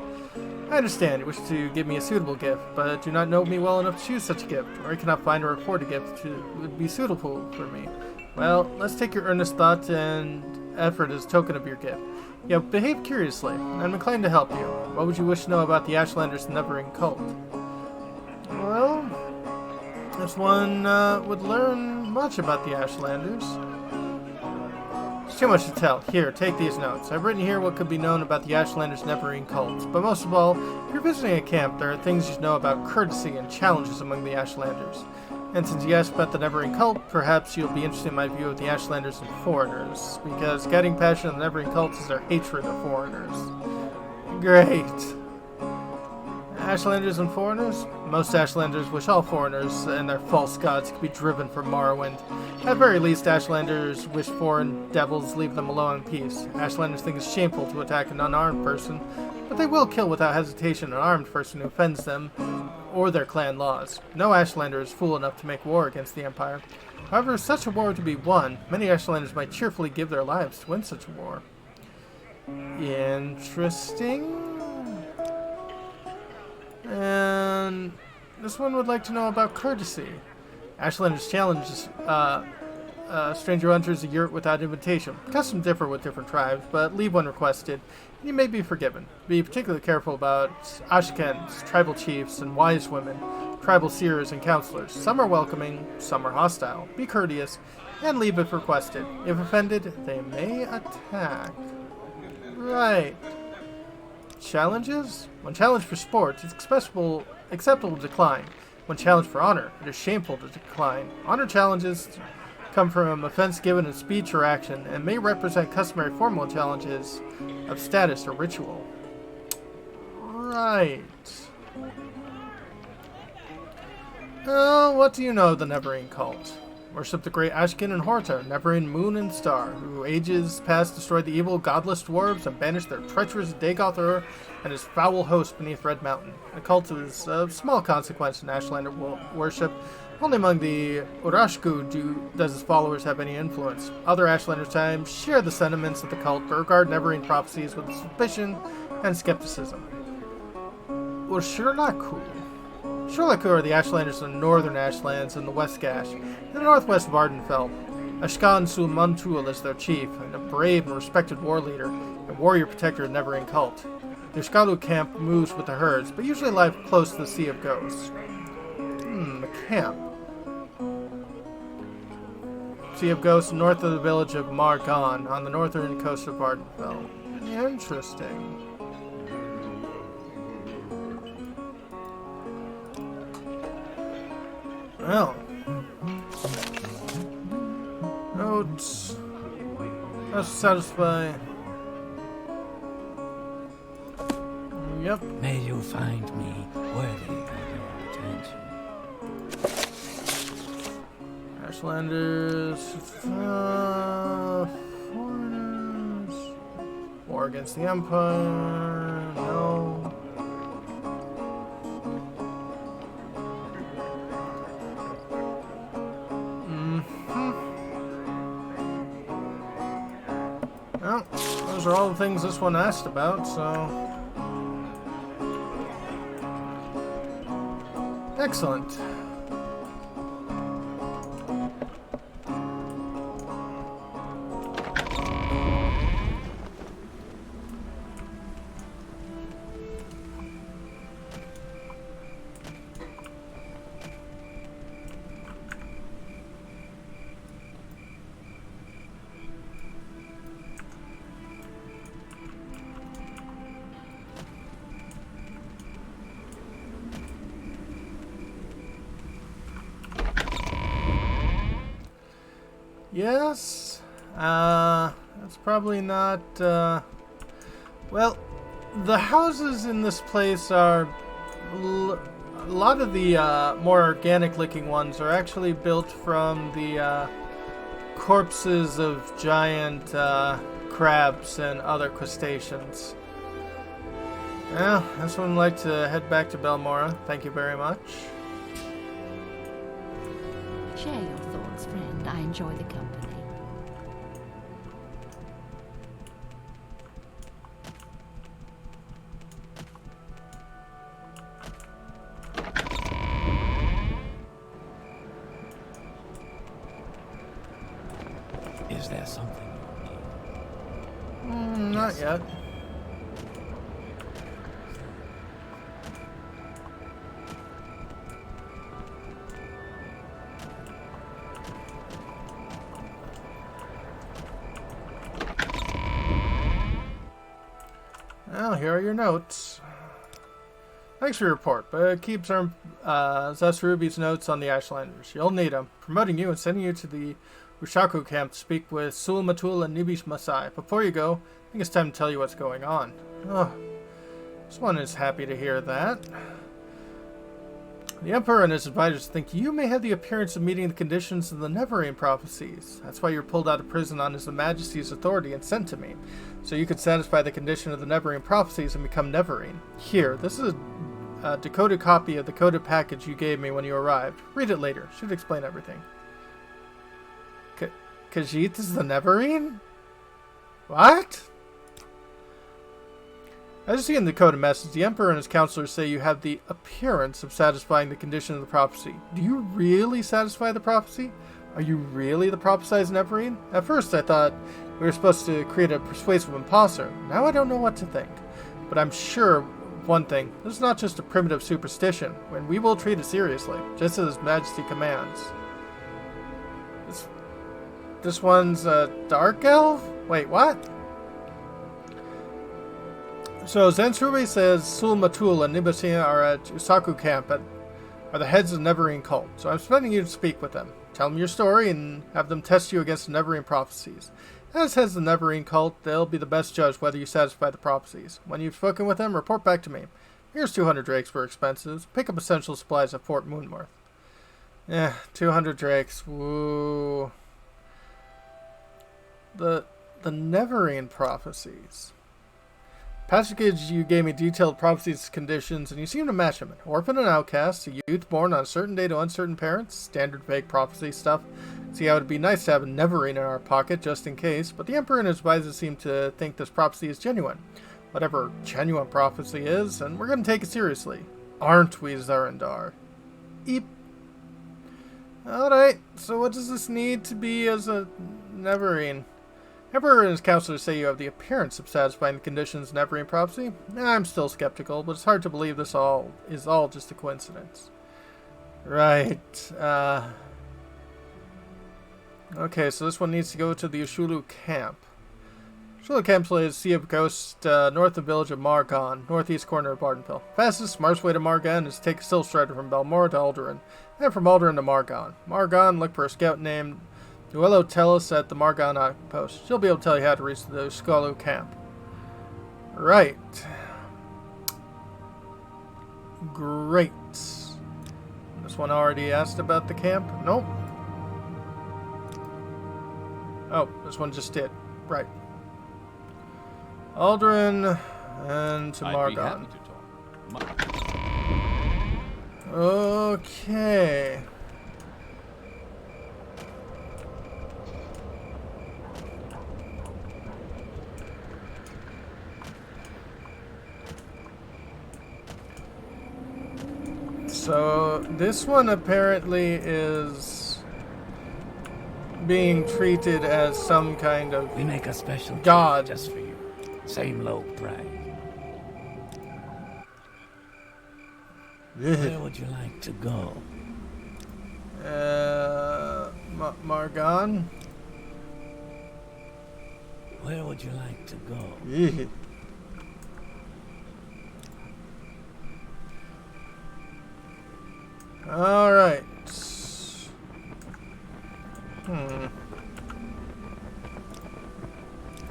I understand you wish to give me a suitable gift, but do not know me well enough to choose such a gift, or I cannot find or afford a gift that would be suitable for me. Well, let's take your earnest thought and effort as a token of your gift. You have behaved curiously, and I'm inclined to help you. What would you wish to know about the Ashlanders' Never-Ending Cult? Well, This one would learn much about the Ashlanders. It's too much to tell. Here, take these notes. I've written here what could be known about the Ashlanders' Neverine cult. But most of all, if you're visiting a camp, there are things you should know about courtesy and challenges among the Ashlanders. And since you asked about the Neverine cult, perhaps you'll be interested in my view of the Ashlanders and foreigners. Because guiding passion of the Neverine cult is their hatred of foreigners. Great. Ashlanders and foreigners? Most Ashlanders wish all foreigners and their false gods could be driven from Morrowind. At very least, Ashlanders wish foreign devils leave them alone in peace. Ashlanders think it's shameful to attack an unarmed person, but they will kill without hesitation an armed person who offends them or their clan laws. No Ashlander is fool enough to make war against the Empire. However, if such a war to be won, many Ashlanders might cheerfully give their lives to win such a war. Interesting. And this one would like to know about courtesy. Ashlanders challenges stranger hunters a yurt without invitation. Customs differ with different tribes, but leave when requested, and you may be forgiven. Be particularly careful about Ashkens, tribal chiefs, and wise women, tribal seers and counselors. Some are welcoming, some are hostile. Be courteous, and leave if requested. If offended, they may attack. Right. Challenges? When challenged for sport, it's acceptable to decline. When challenged for honor, it is shameful to decline. Honor challenges come from offense given in speech or action, and may represent customary formal challenges of status or ritual. Right. Oh, what do you know of the Neverine cult? Worship the great Ashkin and Horta, Neverine moon and star, who ages past destroyed the evil godless dwarves and banished their treacherous Dagoth and his foul host beneath Red Mountain. The cult is of small consequence in Ashlander worship. Only among the Urashku does its followers have any influence. Other Ashlanders' times share the sentiments of the cult, but regard Neverine prophecies with suspicion and skepticism. Ursulaku. Ursulaku are the Ashlanders of the northern Ashlands and the West Gash, in the northwest of Ardenfell. Ashkan Mantul is their chief, and a brave and respected war leader, and warrior protector of the Neverine cult. The Ushkalu camp moves with the herds, but usually live close to the Sea of Ghosts. A camp. Sea of Ghosts north of the village of Margon, on the northern coast of Ardenfell. Interesting. Well, notes. That's satisfy. Yep. May you find me worthy of your attention. Ashlanders, foreigners, war against the Empire, no. Well, those are all the things this one asked about, so... Excellent. Yes, that's probably not, well, the houses in this place are, a lot of the more organic looking ones are actually built from the corpses of giant crabs and other crustaceans. Yeah, this one would like to head back to Belmora. Thank you very much. Share your thoughts, friend. I enjoy the company. Is there something you need? Not yet. Well, here are your notes. Thanks for your report, but keep Zasrubi's notes on the Ashlanders. You'll need them. Promoting you and sending you to the Ushaku camp to speak with Sul Matul and Nibish Masai. Before you go, I think it's time to tell you what's going on. Oh, this one is happy to hear that. The Emperor and his advisors think you may have the appearance of meeting the conditions of the Neverine Prophecies. That's why you were pulled out of prison on His Majesty's authority and sent to me, so you could satisfy the condition of the Neverine Prophecies and become Neverine. Here, this is a decoded copy of the coded package you gave me when you arrived. Read it later. Should explain everything. Khajiit is the Neverine? What? As you see in the coded message, the Emperor and his counselors say you have the appearance of satisfying the condition of the prophecy. Do you really satisfy the prophecy? Are you really the prophesized Neverine? At first I thought we were supposed to create a persuasive imposter. Now I don't know what to think. But I'm sure one thing, this is not just a primitive superstition, and we will treat it seriously, just as His Majesty commands. This one's a dark elf? Wait, what? So Zan'rubi says Sul Matul and Nibasia are at Usaku camp are the heads of the Neverine cult. So I'm sending you to speak with them. Tell them your story and have them test you against the Neverine prophecies. As heads of the Neverine cult, they'll be the best judge whether you satisfy the prophecies. When you've spoken with them, report back to me. Here's 200 drakes for expenses. Pick up essential supplies at Fort Moonworth. 200 drakes. Woo. The Neverine prophecies. Passage you gave me detailed prophecies conditions, and you seem to match them. An orphan and outcast, a youth born on a certain day to uncertain parents, standard vague prophecy stuff. See how it would be nice to have a Neverine in our pocket just in case, but the Emperor and his advisors seem to think this prophecy is genuine. Whatever genuine prophecy is, and we're going to take it seriously. Aren't we, Zan'ren-Dar? Eep. Alright, so what does this need to be as a Neverine? Emperor and his counselors say you have the appearance of satisfying the conditions of Neverine prophecy. I'm still skeptical, but it's hard to believe this is all just a coincidence. Right. Okay, so this one needs to go to the Ushulu camp. Ushulu camp is Sea of Ghost, north of the village of Margon, northeast corner of Bardenville. Fastest, smartest way to Margon is to take a Silk Strider from Belmora to Alderaan, and from Alderaan to Margon. Margon, look for a scout named Nuelo Tellus at the Margon outpost. She'll be able to tell you how to reach the Ushulu camp. Right. Great. This one already asked about the camp? Nope. Oh, this one just did. Right. Alderaan and to Margon. I'd be happy to talk. Okay. So this one apparently is being treated as some kind of We make a special god. just for you. Same low price. Where would you like to go? Margon? Where would you like to go? Alright. This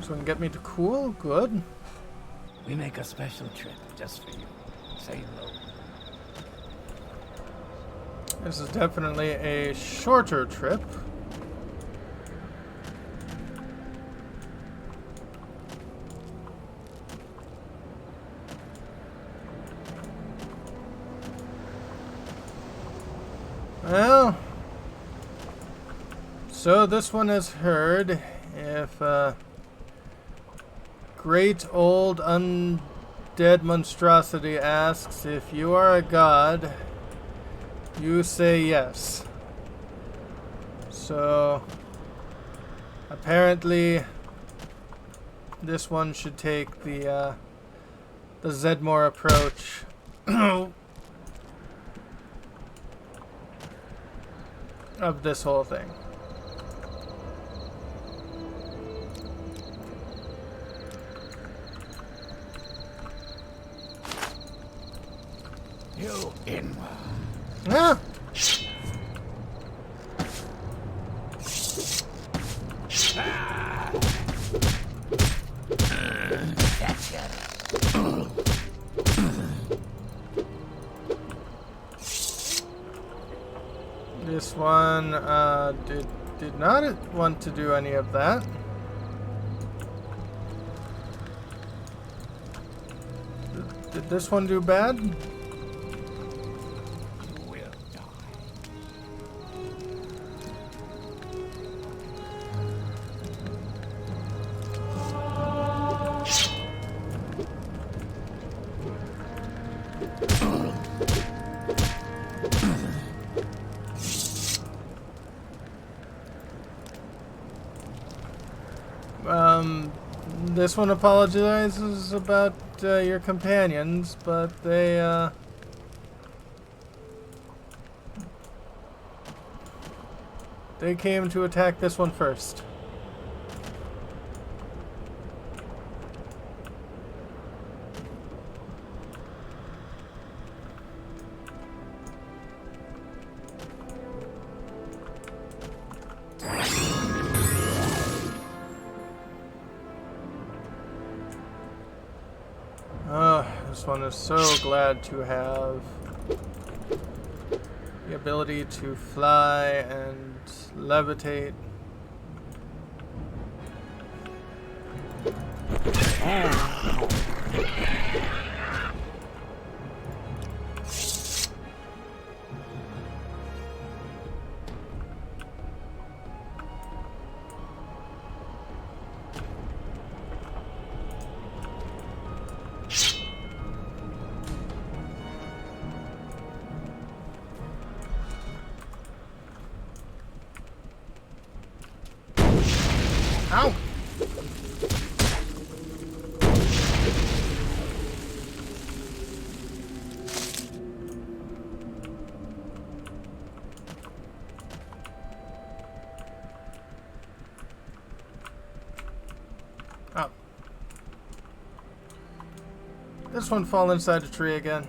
one get me to cool? Good. We make a special trip just for you. Same low. This is definitely a shorter trip. Well, so this one has heard if great old undead monstrosity asks if you are a god, you say yes. So apparently this one should take the Zedmore approach. Of this whole thing. You inward. Ah! This one did not want to do any of that. Did this one do bad? You will die. This one apologizes about your companions, but they came to attack this one first. This one is so glad to have the ability to fly and levitate. Ow! Oh. This one fall inside a tree again.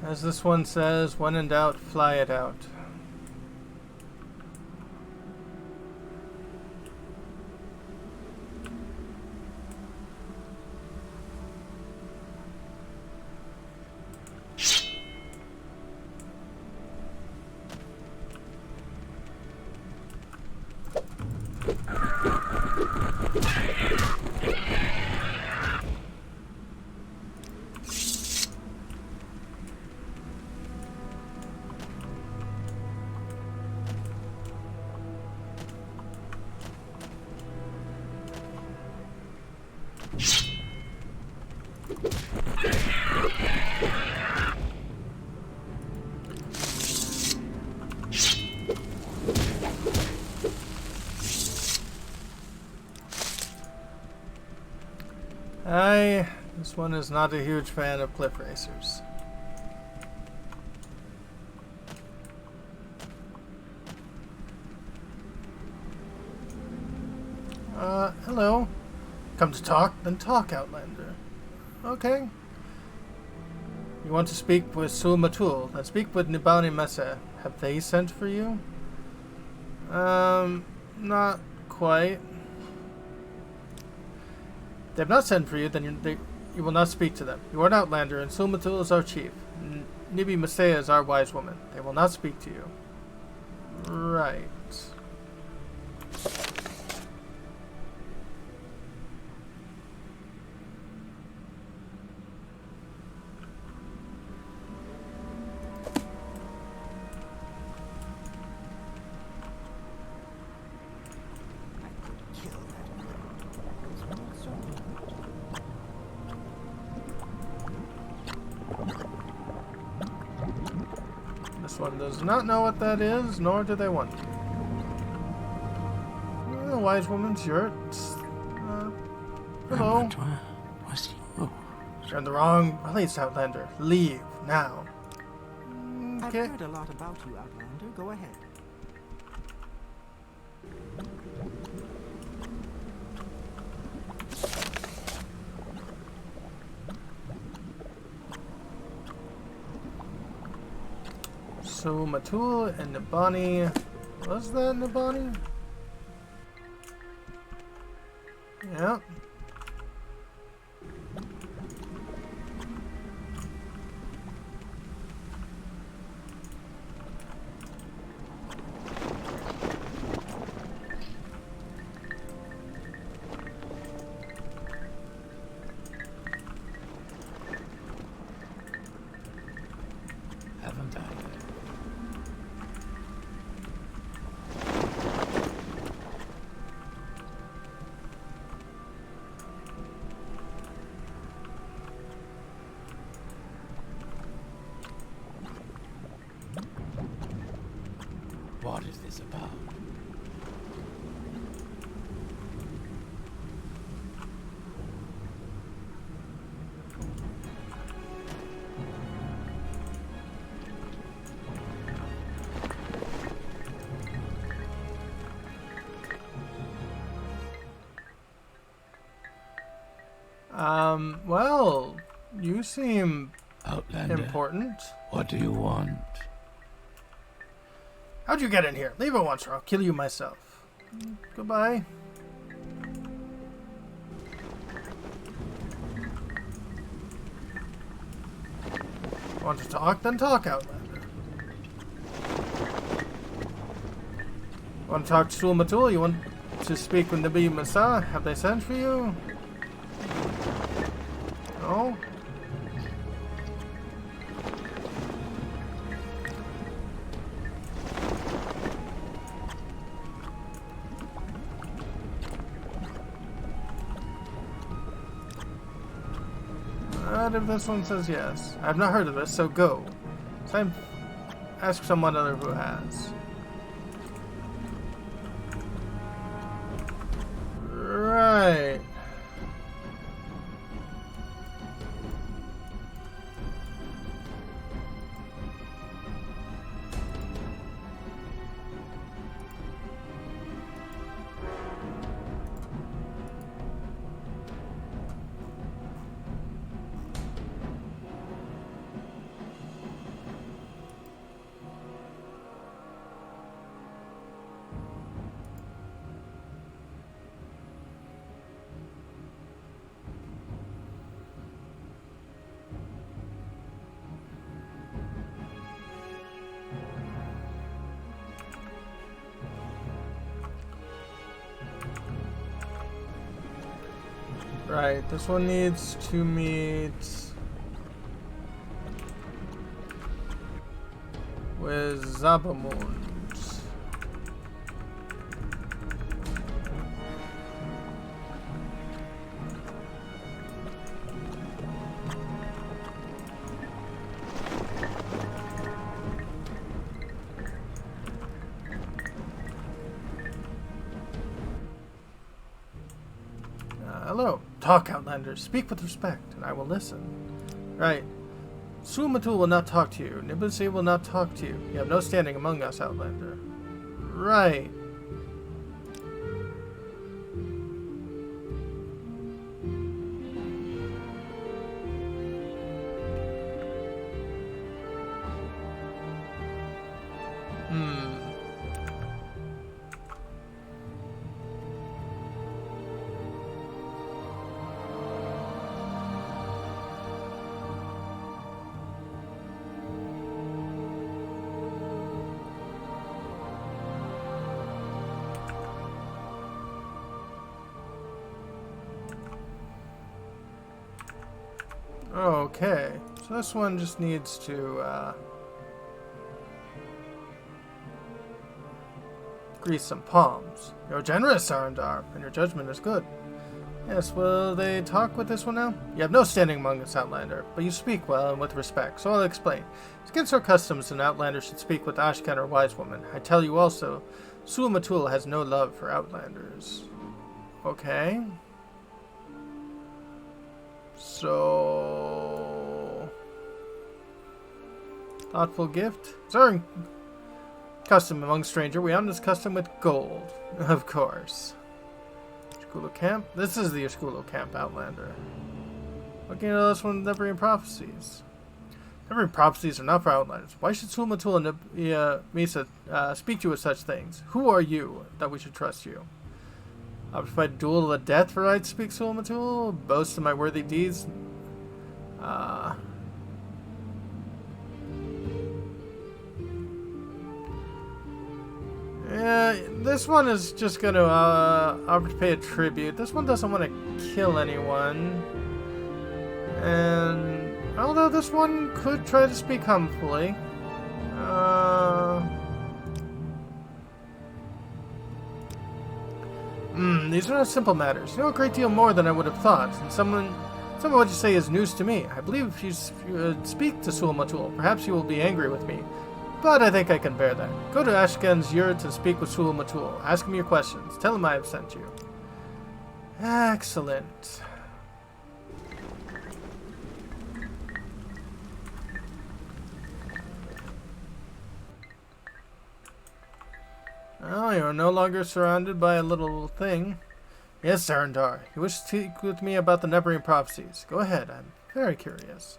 As this one says, when in doubt, fly it out. This one is not a huge fan of cliff racers. Hello. Come to talk? Then talk, Outlander. Okay. You want to speak with Sul-Matul? Then speak with Nibani Messe. Have they sent for you? Not quite. They have not sent for you, then you will not speak to them. You are an Outlander, and Sul-Matul is our chief. Nibi Messe is our wise woman. They will not speak to you. Right. This one does not know what that is, nor do they want to. The wise woman's yurt. Hello. Was you? You're in the wrong place, Outlander. Leave, now. I've Okay. heard a lot about you, Outlander. Go ahead. So, Matul and Nibani. Was that Nibani? Yep. Haven't I? What is this about? Well, you seem Outlander, important. what do you want? How'd you get in here? Leave at once or I'll kill you myself. Goodbye. Want to talk? Then talk, Outlander. Want to talk to Sul-Matul? You want to speak with Nabi Masa? Have they sent for you? No? What if this one says yes? I have not heard of this, so go. Ask someone other who has. Right. Right, this one needs to meet with Zabamund. Hello. Talk, Outlanders. Speak with respect, and I will listen. Right. Sul-Matul will not talk to you. Nibusi will not talk to you. You have no standing among us, Outlander. Right. Okay, so this one just needs to grease some palms. You're generous, Zan'ren-Dar, and your judgment is good. Yes, will they talk with this one now? You have no standing among us, Outlander, but you speak well and with respect, so I'll explain. It's against our customs an Outlander should speak with Ashken or wise woman. I tell you also, Sul-Matul has no love for Outlanders. Okay. So... thoughtful gift? Sir, custom among stranger, we honor this custom with gold. Of course. Skulo Camp? This is the Skulo Camp, Outlander. Looking at this one, Neverine Prophecies. Neverine Prophecies are not for Outlanders. Why should Sul-Matul and Misa speak to you with such things? Who are you that we should trust you? I would fight a duel to the death for I to speak Sul-Matul, boast of my worthy deeds. Yeah, this one is just going to pay a tribute. This one doesn't want to kill anyone. And although this one could try to speak humbly. These are not simple matters. You know a great deal more than I would have thought. And some of what you say is news to me. I believe if you speak to Sul-Matul, perhaps you will be angry with me. But I think I can bear that. Go to Ashken's yurt and speak with Sul-Matul. Ask him your questions. Tell him I have sent you. Excellent. Oh, you are no longer surrounded by a little thing. Yes, Zan'ren-Dar. You wish to speak with me about the Neverine Prophecies. Go ahead. I'm very curious.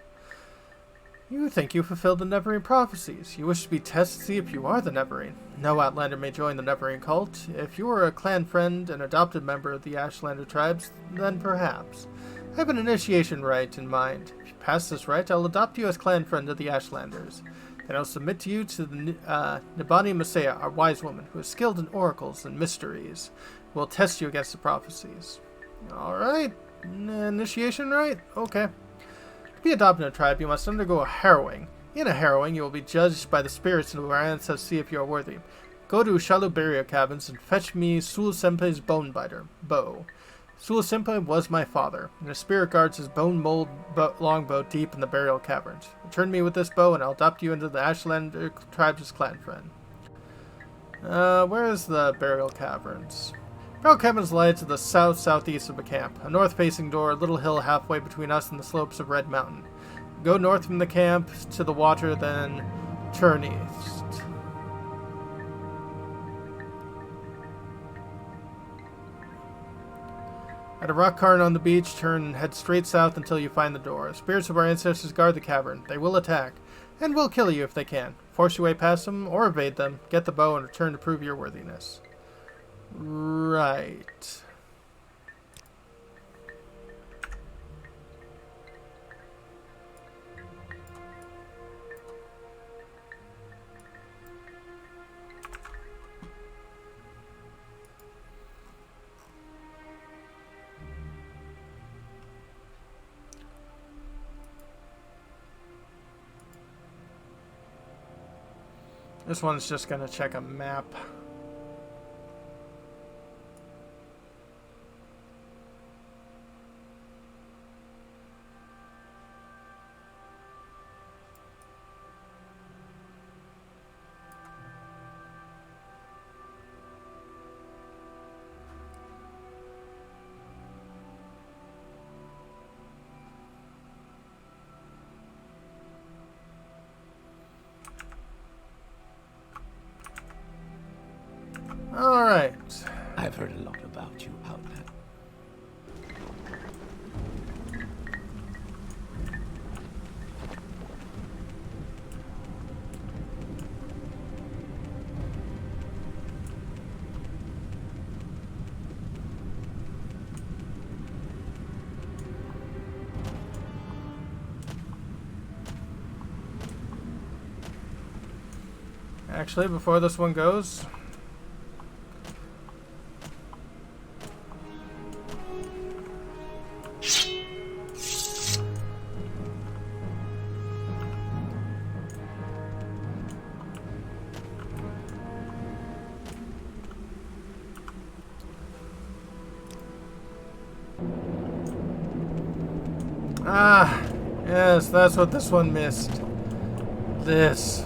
You think you fulfilled the Neverine Prophecies. You wish to be tested to see if you are the Neverine. No Outlander may join the Neverine cult. If you are a clan friend and adopted member of the Ashlander tribes, then perhaps. I have an initiation rite in mind. If you pass this rite, I'll adopt you as clan friend of the Ashlanders. Then I'll submit to you to the Nibani Masaya, our wise woman, who is skilled in oracles and mysteries. Who will test you against the prophecies. Alright. Initiation rite? Okay. To be adopted in a tribe, you must undergo a harrowing. In a harrowing, you will be judged by the spirits of our ancestors to see if you are worthy. Go to Shallow Burial Cabins and fetch me Sul-Senpei's bone-biter, bow. Sul-Senpei was my father, and his spirit guards his bone-mold longbow deep in the burial caverns. Return me with this bow, and I'll adopt you into the Ashlander tribe's clan friend. Where is the burial caverns? Burial caverns lie to the south-southeast of the camp. A north-facing door, a little hill halfway between us and the slopes of Red Mountain. Go north from the camp to the water, then turn east. At a rock cairn on the beach, turn and head straight south until you find the door. Spirits of our ancestors guard the cavern. They will attack, and will kill you if they can. Force your way past them, or evade them. Get the bow and return to prove your worthiness. Right. This one's just going to check a map. Alright. I've heard a lot about you, Outlander. Actually, before this one goes... Ah, yes, that's what this one missed. This.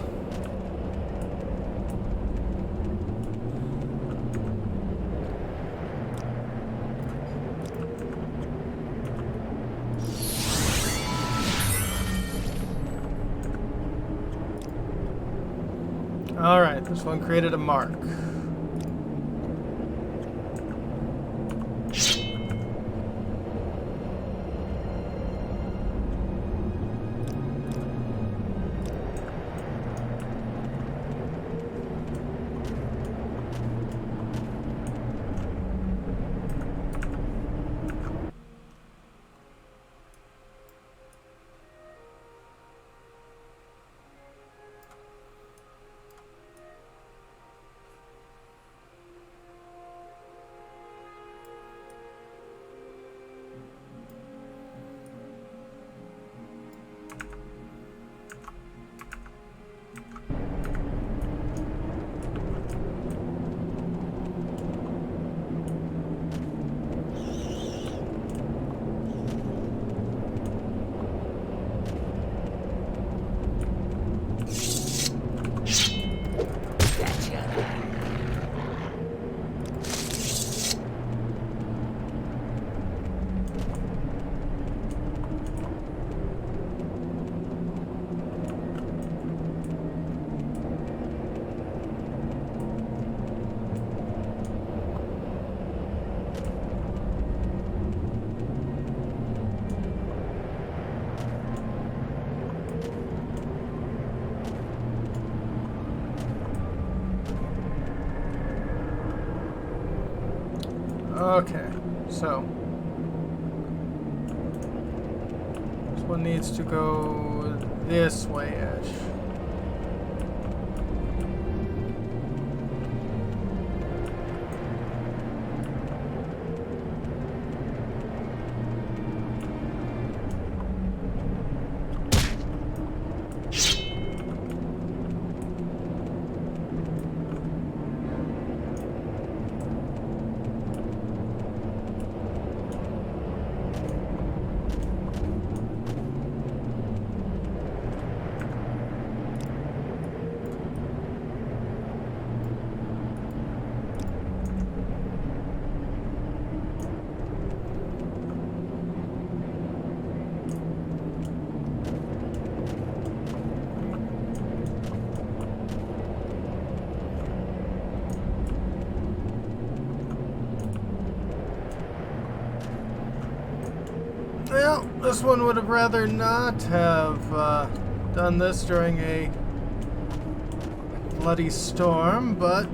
Alright, this one created a mark. Okay, so this one needs to go this way-ish. Well, this one would have rather not have done this during a bloody storm, but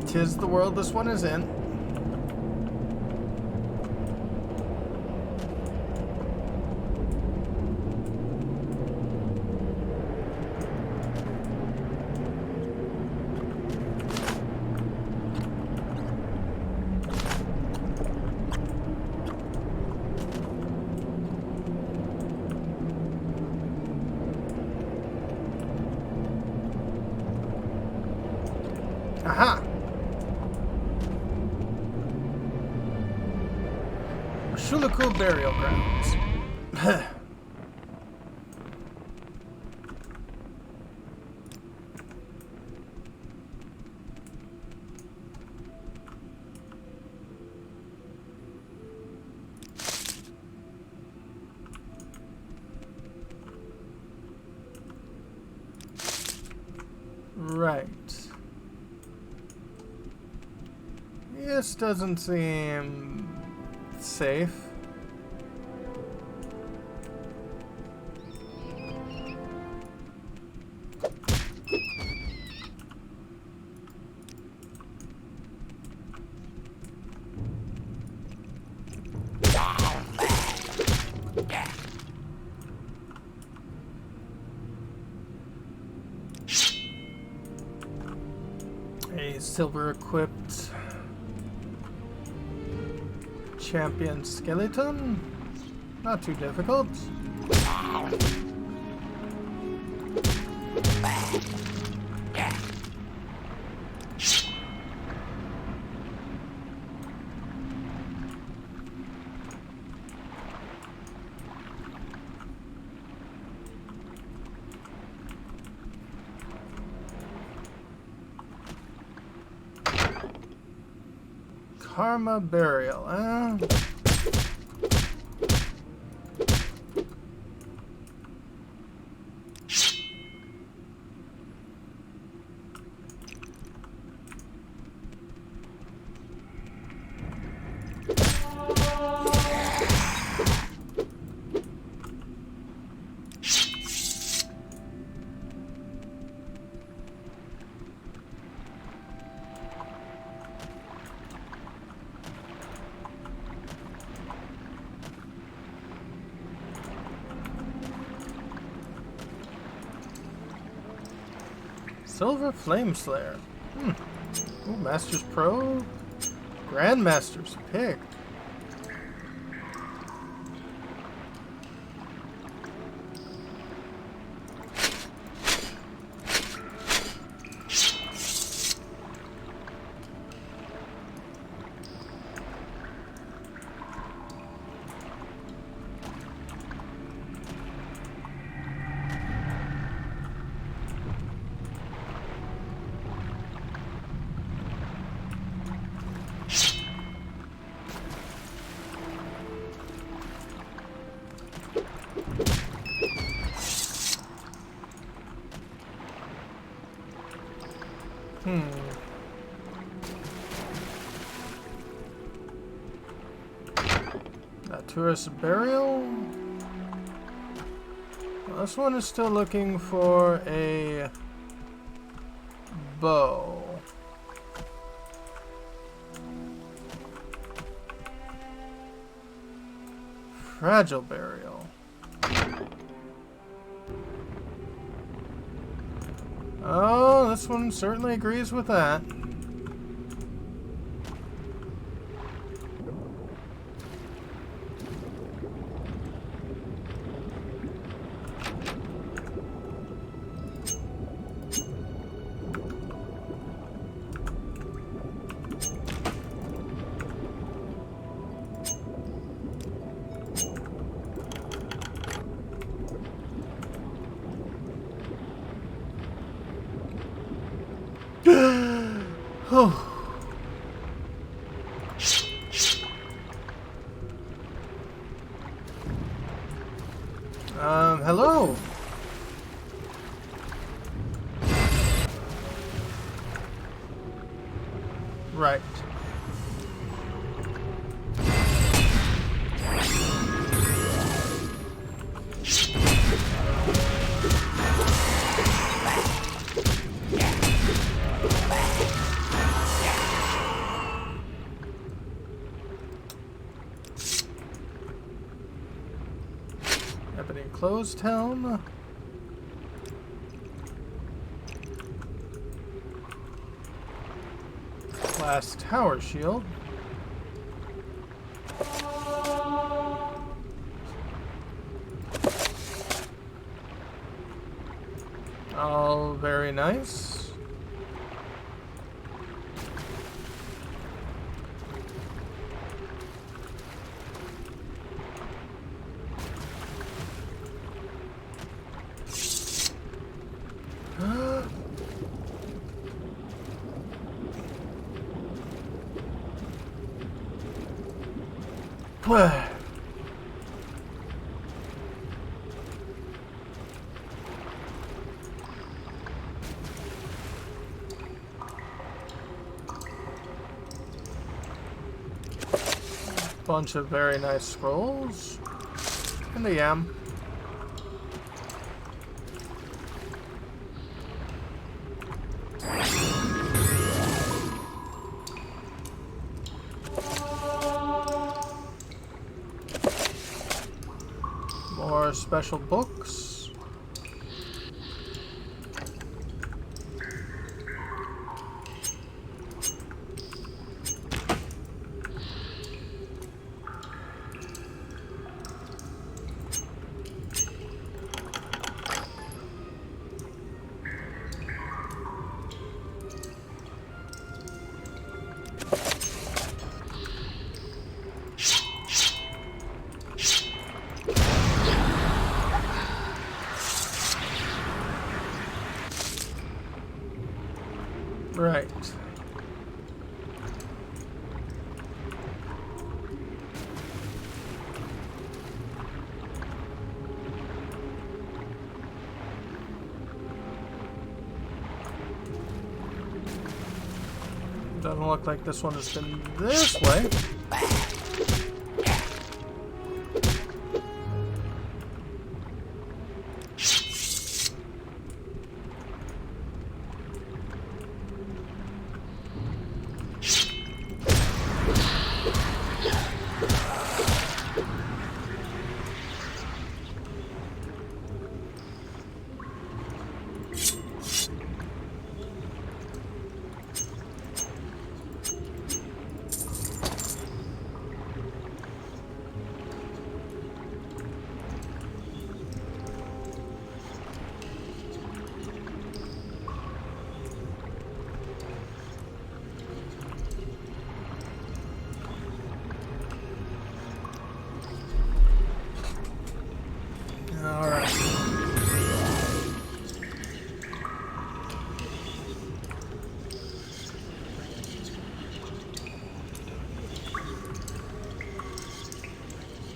'tis the world this one is in. Aha! Shulaku burial grounds. Right. This doesn't seem safe. A silver equipped champion skeleton? Not too difficult. Karma Burial, Silver Flame Slayer. Ooh, Master's Pro. Grandmaster's pick. Tourist Burial. Well, this one is still looking for a bow. Fragile Burial. Oh, this one certainly agrees with that. Hello. Right. Closed helm. Glass tower shield. All very nice. Bunch of very nice scrolls. And the yam. More special books. Right. Doesn't look like this one has been this way.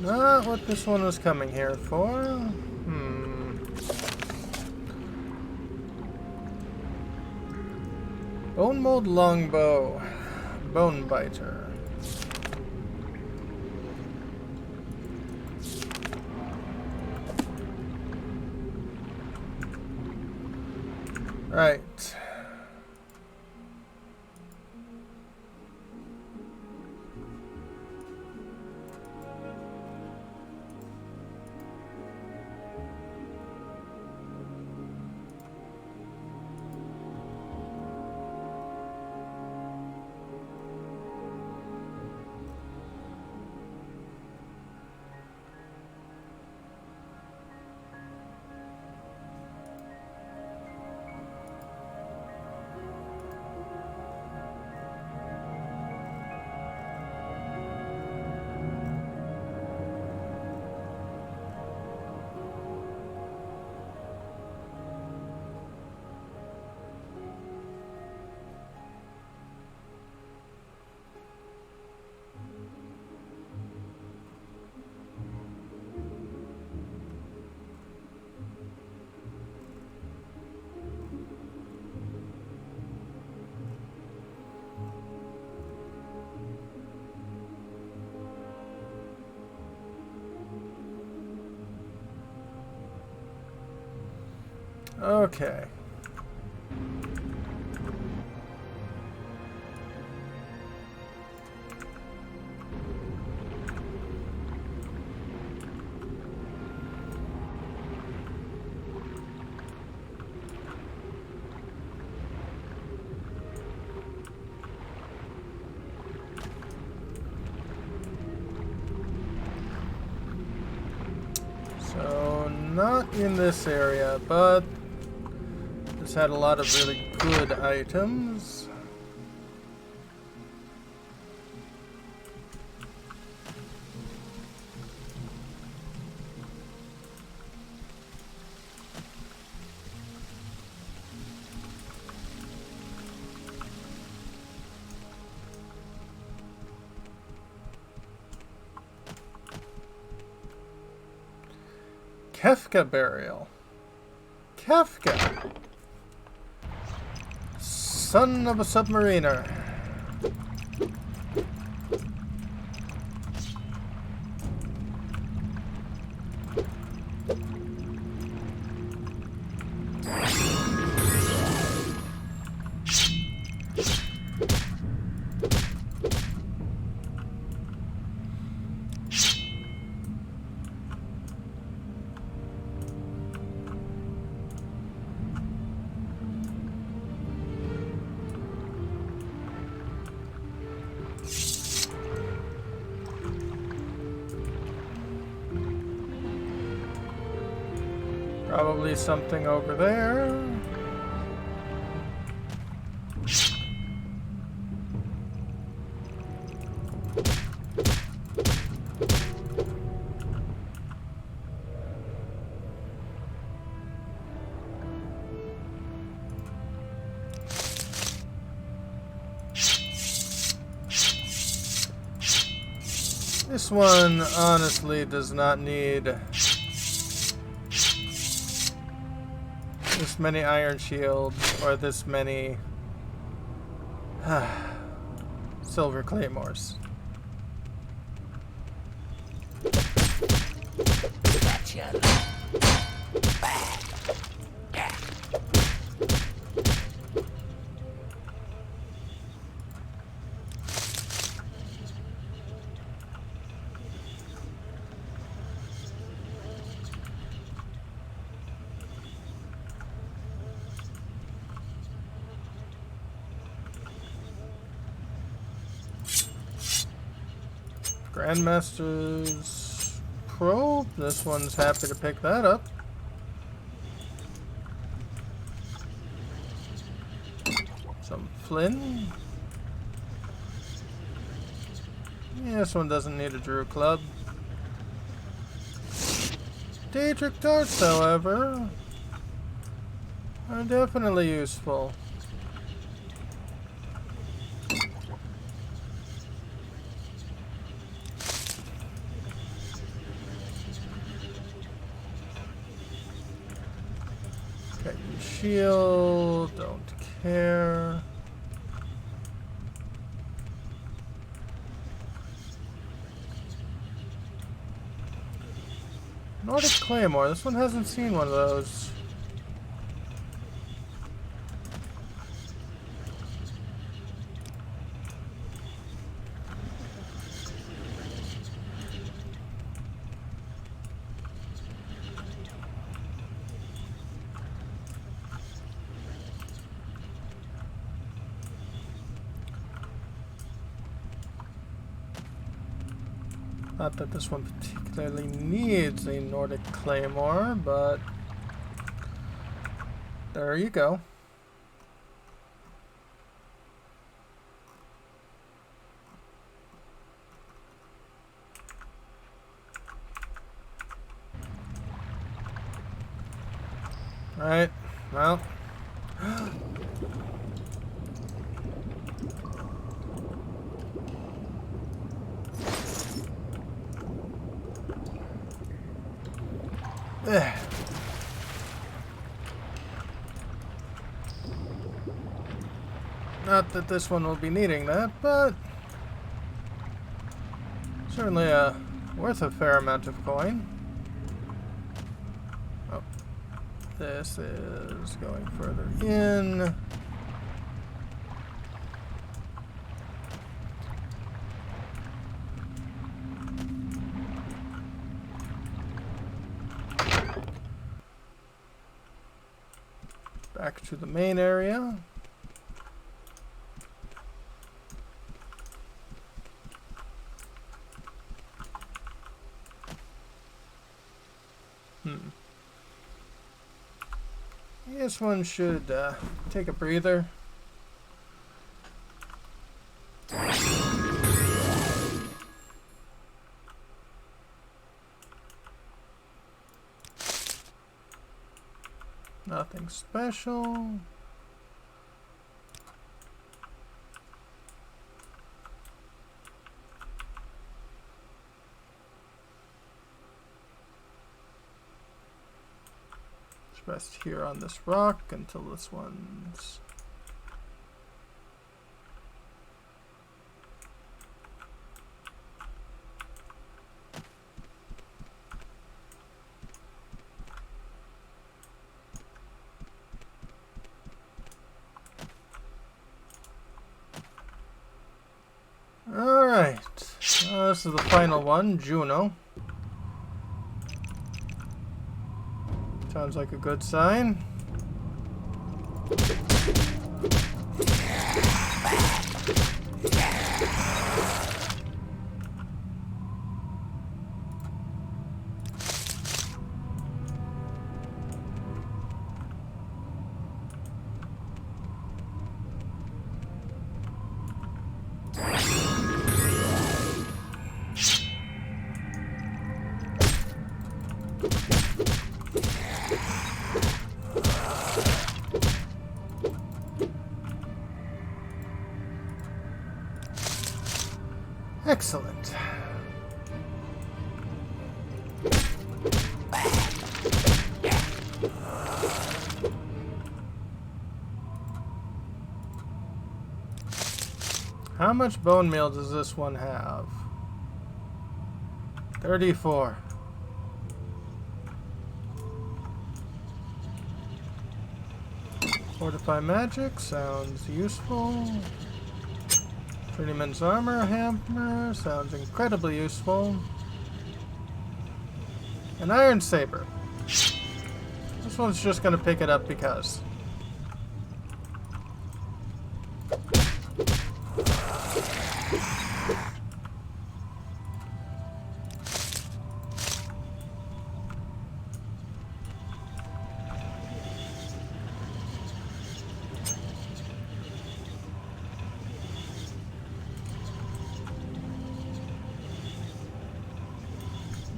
Not what this one was coming here for. Bone mold longbow. Bone biter. Right. Okay. So, not in this area, but this had a lot of really good items. Kefka burial. Kefka, son of a submariner. Probably something over there. This one honestly does not need this many iron shields or this many silver claymores. Gotcha. Grandmaster's probe. This one's happy to pick that up. Some Flynn. Yeah, this one doesn't need a Drew Club. Daedric darts, however, are definitely useful. Shield, don't care. Nordic Claymore, this one hasn't seen one of those. Not that this one particularly needs a Nordic Claymore, but there you go. Right, well. Not that this one will be needing that, but certainly worth a fair amount of coin. Oh, this is going further in. Back to the main area. This one should take a breather. Nothing special. Rest here on this rock until this one's all right. This is the final one, Juno. Sounds like a good sign. How much bone meal does this one have? 34. Fortify magic sounds useful. Journeyman's armor hammer sounds incredibly useful. An iron saber. This one's just gonna pick it up because.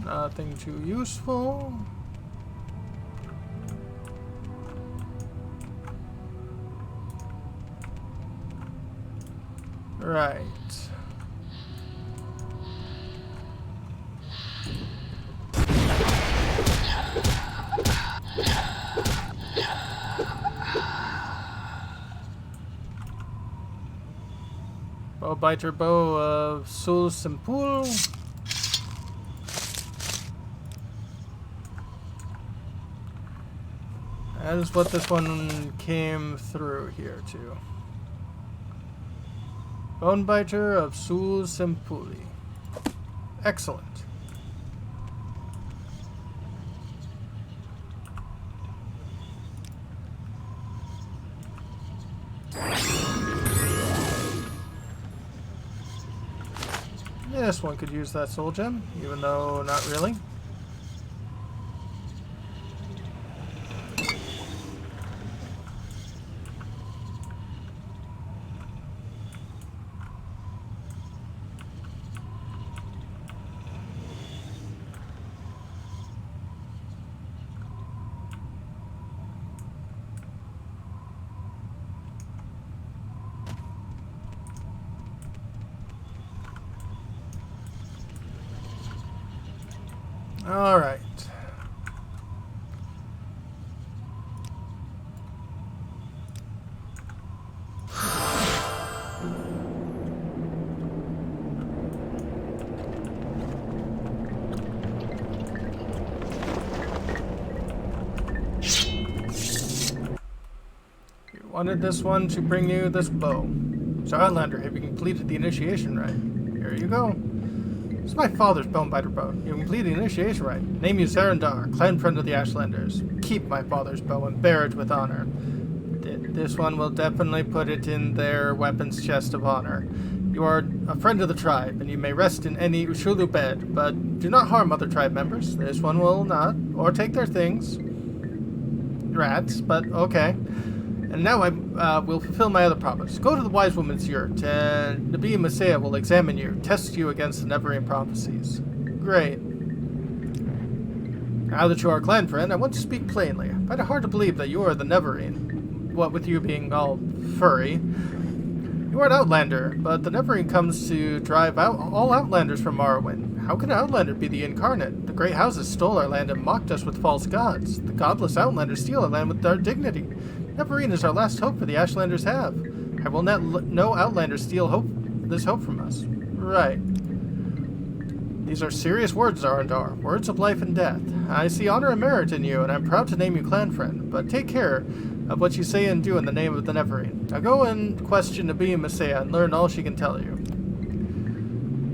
Nothing too useful. Right. Bowbiter bow of Sul Simpul. That is what this one came through here too. Bonebiter of Sul Simpuli. Excellent. This one could use that soul gem, even though not really. All right. You wanted this one to bring you this bow. So Outlander, have you completed the initiation rite? Here you go. This is my father's bonebiter bow. You completed the initiation rite. Name you Zan'ren-Dar, clan friend of the Ashlanders. Keep my father's bow and bear it with honor. This one will definitely put it in their weapons chest of honor. You are a friend of the tribe, and you may rest in any Ushulu bed, but do not harm other tribe members. This one will not, or take their things. Rats, but okay. And now I will fulfill my other promise. Go to the wise woman's yurt, and Nabi Messiah will examine you, test you against the Neverine prophecies. Great. Now that you are a clan friend, I want to speak plainly. I find it hard to believe that you are the Neverine. What with you being all furry. You are an Outlander, but the Neverine comes to drive out all Outlanders from Morrowind. How can an Outlander be the incarnate? The Great Houses stole our land and mocked us with false gods. The godless Outlanders steal our land with our dignity. Neverine is our last hope for the Ashlanders have. I will not no Outlander steal this hope from us. Right. These are serious words, Zan'ren-Dar. Words of life and death. I see honor and merit in you, and I'm proud to name you clan friend. But take care of what you say and do in the name of the Neverine. Now go and question Nabi Messiah and learn all she can tell you.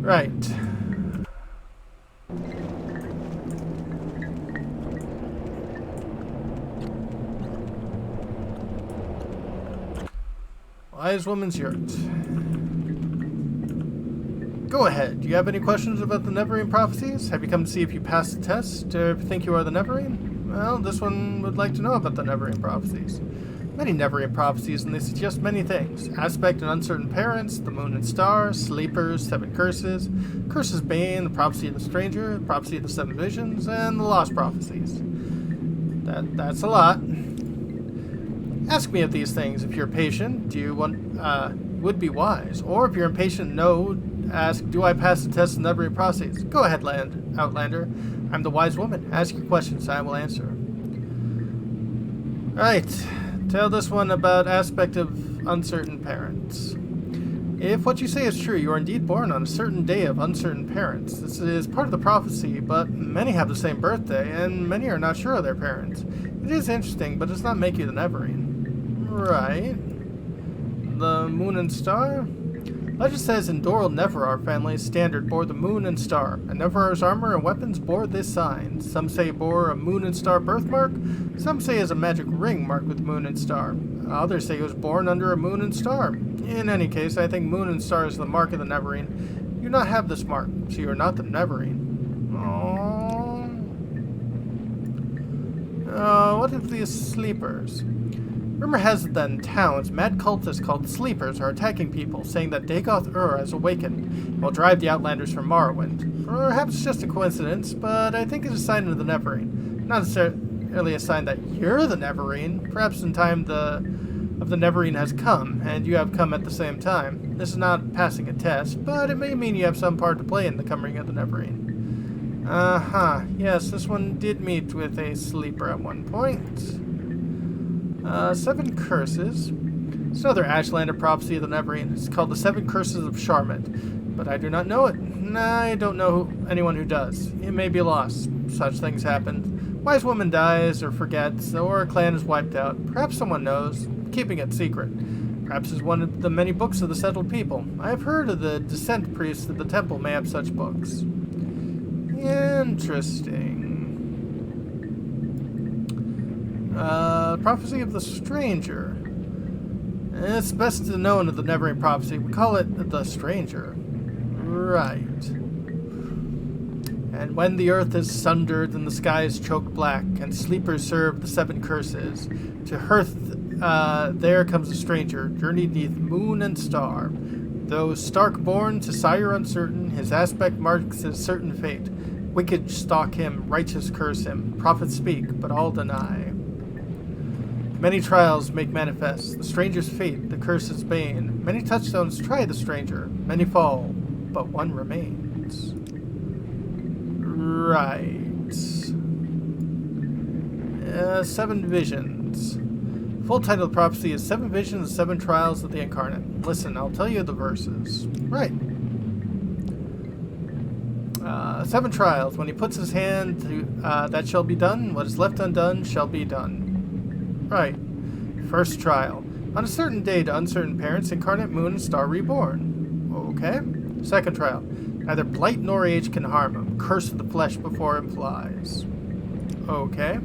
Right. Wise Woman's Yurt. Go ahead. Do you have any questions about the Neverine prophecies? Have you come to see if you passed the test, or think you are the Neverine? Well, this one would like to know about the Neverine prophecies. Many Neverine prophecies, and they suggest many things. Aspect and uncertain parents, the moon and stars, sleepers, 7 curses, curses bane, the prophecy of the stranger, the prophecy of the 7 visions, and the lost prophecies. That's a lot. Ask me of these things if you're patient. Do you would be wise, or if you're impatient, no. Ask, do I pass the test in the Neverine prophecies? Go ahead, Outlander. I'm the wise woman. Ask your questions, I will answer. Right. Tell this one about aspect of uncertain parents. If what you say is true, you are indeed born on a certain day of uncertain parents. This is part of the prophecy, but many have the same birthday, and many are not sure of their parents. It is interesting, but does not make you the Neverine. Right. The moon and star? Legend says in Doral Neverar's family's standard bore the moon and star, and Neverar's armor and weapons bore this sign. Some say bore a moon and star birthmark, some say is a magic ring marked with moon and star. Others say he was born under a moon and star. In any case, I think moon and star is the mark of the Neverine. You do not have this mark, so you are not the Neverine. What of these sleepers? Rumor has it that in towns, mad cultists called Sleepers are attacking people, saying that Dagoth-Ur has awakened and will drive the Outlanders from Morrowind. Perhaps it's just a coincidence, but I think it's a sign of the Neverine. Not necessarily a sign that you're the Neverine. Perhaps in time of the Neverine has come, and you have come at the same time. This is not passing a test, but it may mean you have some part to play in the coming of the Neverine. Yes, this one did meet with a sleeper at one point. 7 Curses. It's another Ashlander prophecy of the Neverine. It's called the 7 Curses of Charmet, but I do not know it. I don't know anyone who does. It may be lost. Such things happen. Wise woman dies or forgets, or a clan is wiped out. Perhaps someone knows, keeping it secret. Perhaps it's one of the many books of the settled people. I have heard of the descent priests of the temple may have such books. Interesting. Prophecy of the Stranger. It's best known of the Neverine prophecy. We call it the Stranger. Right. And when the earth is sundered and the sky is choked black, and sleepers serve the 7 curses, to hearth there comes a stranger, journeyed neath moon and star. Though stark born to sire uncertain, his aspect marks his certain fate. Wicked stalk him, righteous curse him. Prophets speak, but all deny. Many trials make manifest the stranger's fate, the curse's bane. Many touchstones try the stranger, many fall, but one remains. Right. 7 visions. Full title of the prophecy is 7 visions, 7 trials of the incarnate. Listen, I'll tell you the verses. Right. 7 trials. When he puts his hand to that shall be done, what is left undone shall be done. Right. First trial. On a certain day to uncertain parents, incarnate moon and star reborn. Okay. Second trial. Neither blight nor age can harm him. Curse of the flesh before him flies. Okay.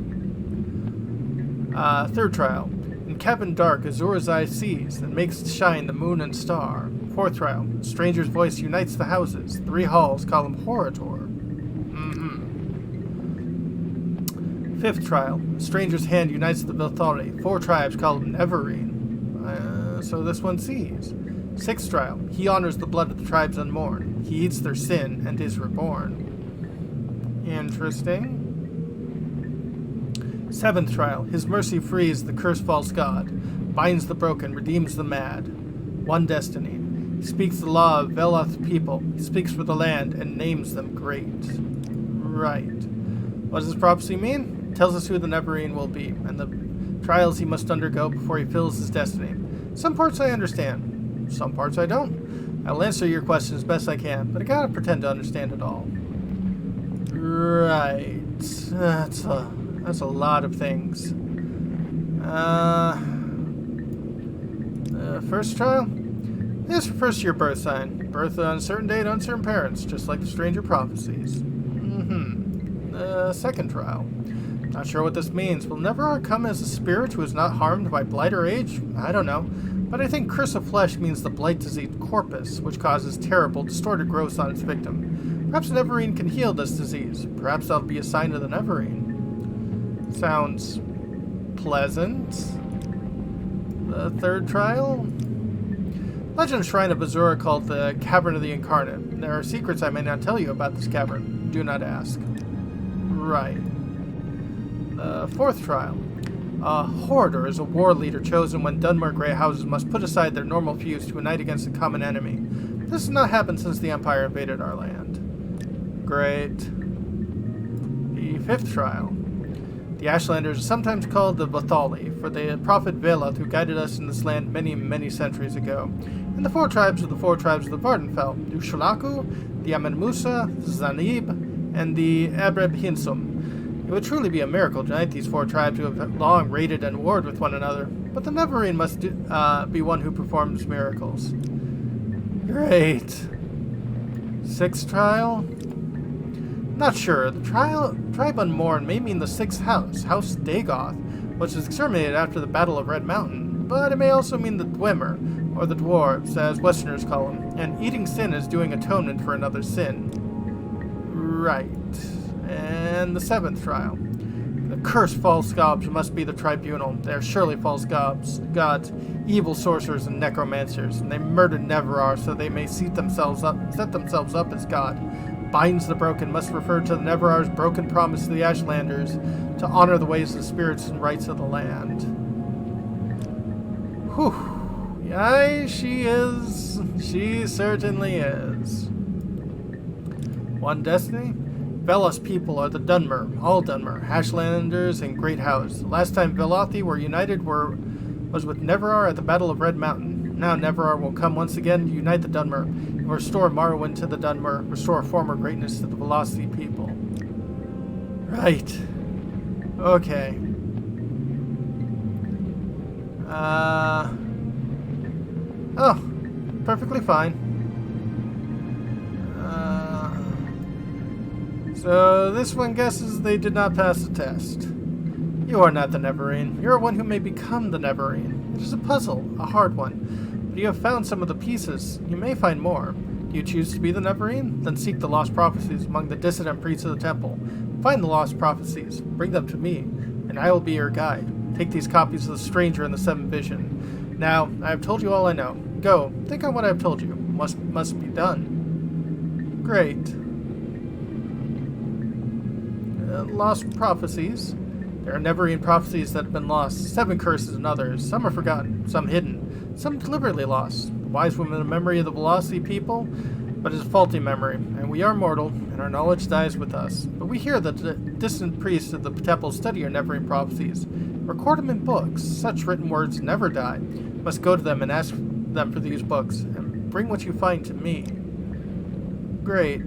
Third trial. In cabin dark, Azura's eye sees and makes to shine the moon and star. Fourth trial. Stranger's voice unites the houses. 3 halls call him Horator. Fifth trial. Stranger's hand unites the Vithali. 4 tribes call him Neverine. So this one sees. Sixth trial. He honors the blood of the tribes unmourned. He eats their sin and is reborn. Interesting. Seventh trial. His mercy frees the cursed false god. Binds the broken, redeems the mad. One destiny. He speaks the law of Veloth people. He speaks for the land and names them great. Right. What does this prophecy mean? It tells us who the Neverine will be, and the trials he must undergo before he fills his destiny. Some parts I understand. Some parts I don't. I'll answer your question as best I can, but I gotta pretend to understand it all. Right. That's a lot of things. First trial? This refers to your birth sign. Birth on a certain date, uncertain parents, just like the stranger prophecies. Second trial. Not sure what this means. Will Neverard come as a spirit who is not harmed by blight or age? I don't know. But I think curse of flesh means the blight disease corpus, which causes terrible, distorted growths on its victim. Perhaps Neverine can heal this disease. Perhaps that'll be a sign of the Neverine. Sounds pleasant. The third trial? Legend Shrine of Azura called the Cavern of the Incarnate. There are secrets I may not tell you about this cavern. Do not ask. Right. The fourth trial. Horator is a war leader chosen when Dunmer Grey houses must put aside their normal feuds to unite against a common enemy. This has not happened since the Empire invaded our land. Great. The fifth trial. The Ashlanders are sometimes called the Vithali, for the prophet Veloth who guided us in this land many, many centuries ago. And the four tribes of the Vardenfell, the Ushalaku, the Amenmusa, the Zanib, and the Abreb Hinsum. It would truly be a miracle to unite these four tribes who have long raided and warred with one another, but the Neverine must be one who performs miracles. Great. Sixth trial? Not sure. The tribe unmourned may mean the sixth house, House Dagoth, which was exterminated after the Battle of Red Mountain, but it may also mean the Dwemer, or the dwarves, as Westerners call them, and eating sin is doing atonement for another sin. Right. And the seventh trial. The cursed false gods must be the tribunal. They are surely false gods, evil sorcerers and necromancers, and they murdered Neverar so they may set themselves up as god. Binds the broken must refer to the Neverar's broken promise to the Ashlanders to honor the ways of the spirits and rights of the land. Whew. Aye, she is. She certainly is. One destiny? Velos people are the Dunmer, all Dunmer, Ashlanders, and Great House. The last time Velothi were united was with Neverar at the Battle of Red Mountain. Now Neverar will come once again to unite the Dunmer, and restore Morrowind to the Dunmer, restore former greatness to the Velothi people. Right. Okay. Oh, perfectly fine. So this one guesses they did not pass the test. You are not the Neverine. You are one who may become the Neverine. It is a puzzle, a hard one. But you have found some of the pieces. You may find more. Do you choose to be the Neverine? Then seek the lost prophecies among the dissident priests of the temple. Find the lost prophecies. Bring them to me, and I will be your guide. Take these copies of the Stranger and the Seventh Vision. Now, I have told you all I know. Go, think on what I have told you. Must be done. Great. Lost prophecies. There are Neverine prophecies that have been lost. 7 curses and others. Some are forgotten, some hidden, some deliberately lost. The wise woman, a memory of the Velocity people, but it is a faulty memory, and we are mortal, and our knowledge dies with us. But we hear that the distant priests of the temple study our Neverine prophecies. Record them in books. Such written words never die. You must go to them and ask them for these books, and bring what you find to me. Great.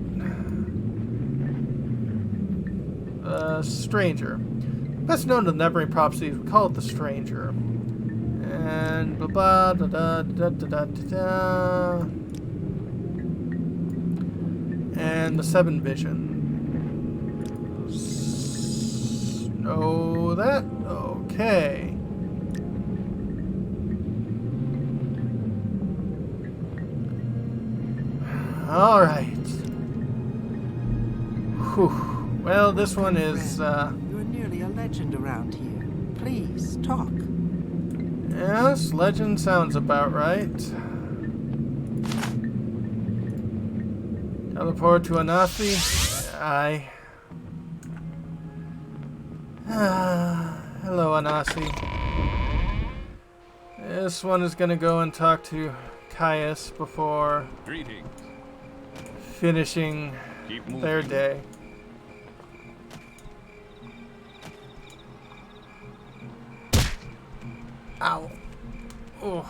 Stranger. Best known to the Neverine prophecies, we call it the Stranger. And blah blah da da da da da da. And the Seven Vision. Know that? Okay. All right. Whew. Well, this one is, You're nearly a legend around here. Please, talk. Yes, legend sounds about right. Teleport to Anathi? Aye. Hello, Anasi. This one is gonna go and talk to Caius before Greetings. finishing Keep moving. their day. Ow. Oh.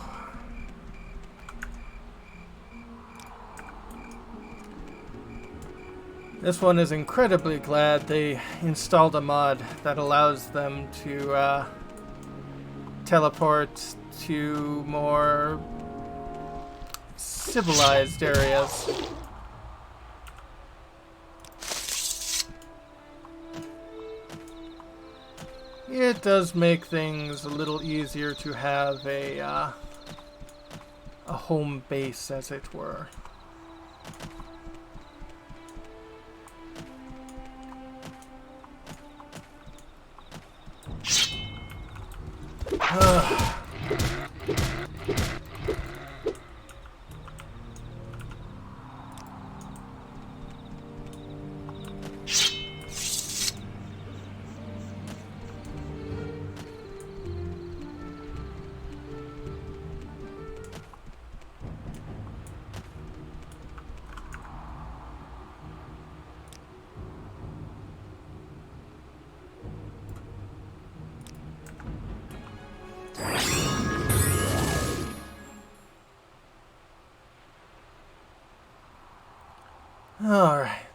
This one is incredibly glad they installed a mod that allows them to teleport to more civilized areas. It does make things a little easier to have a home base, as it were.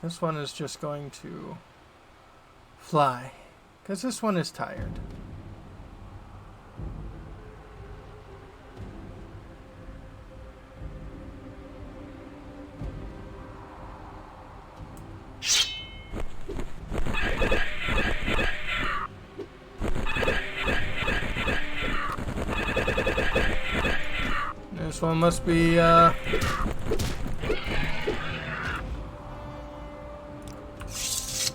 This one is just going to fly, because this one is tired. This one must be, This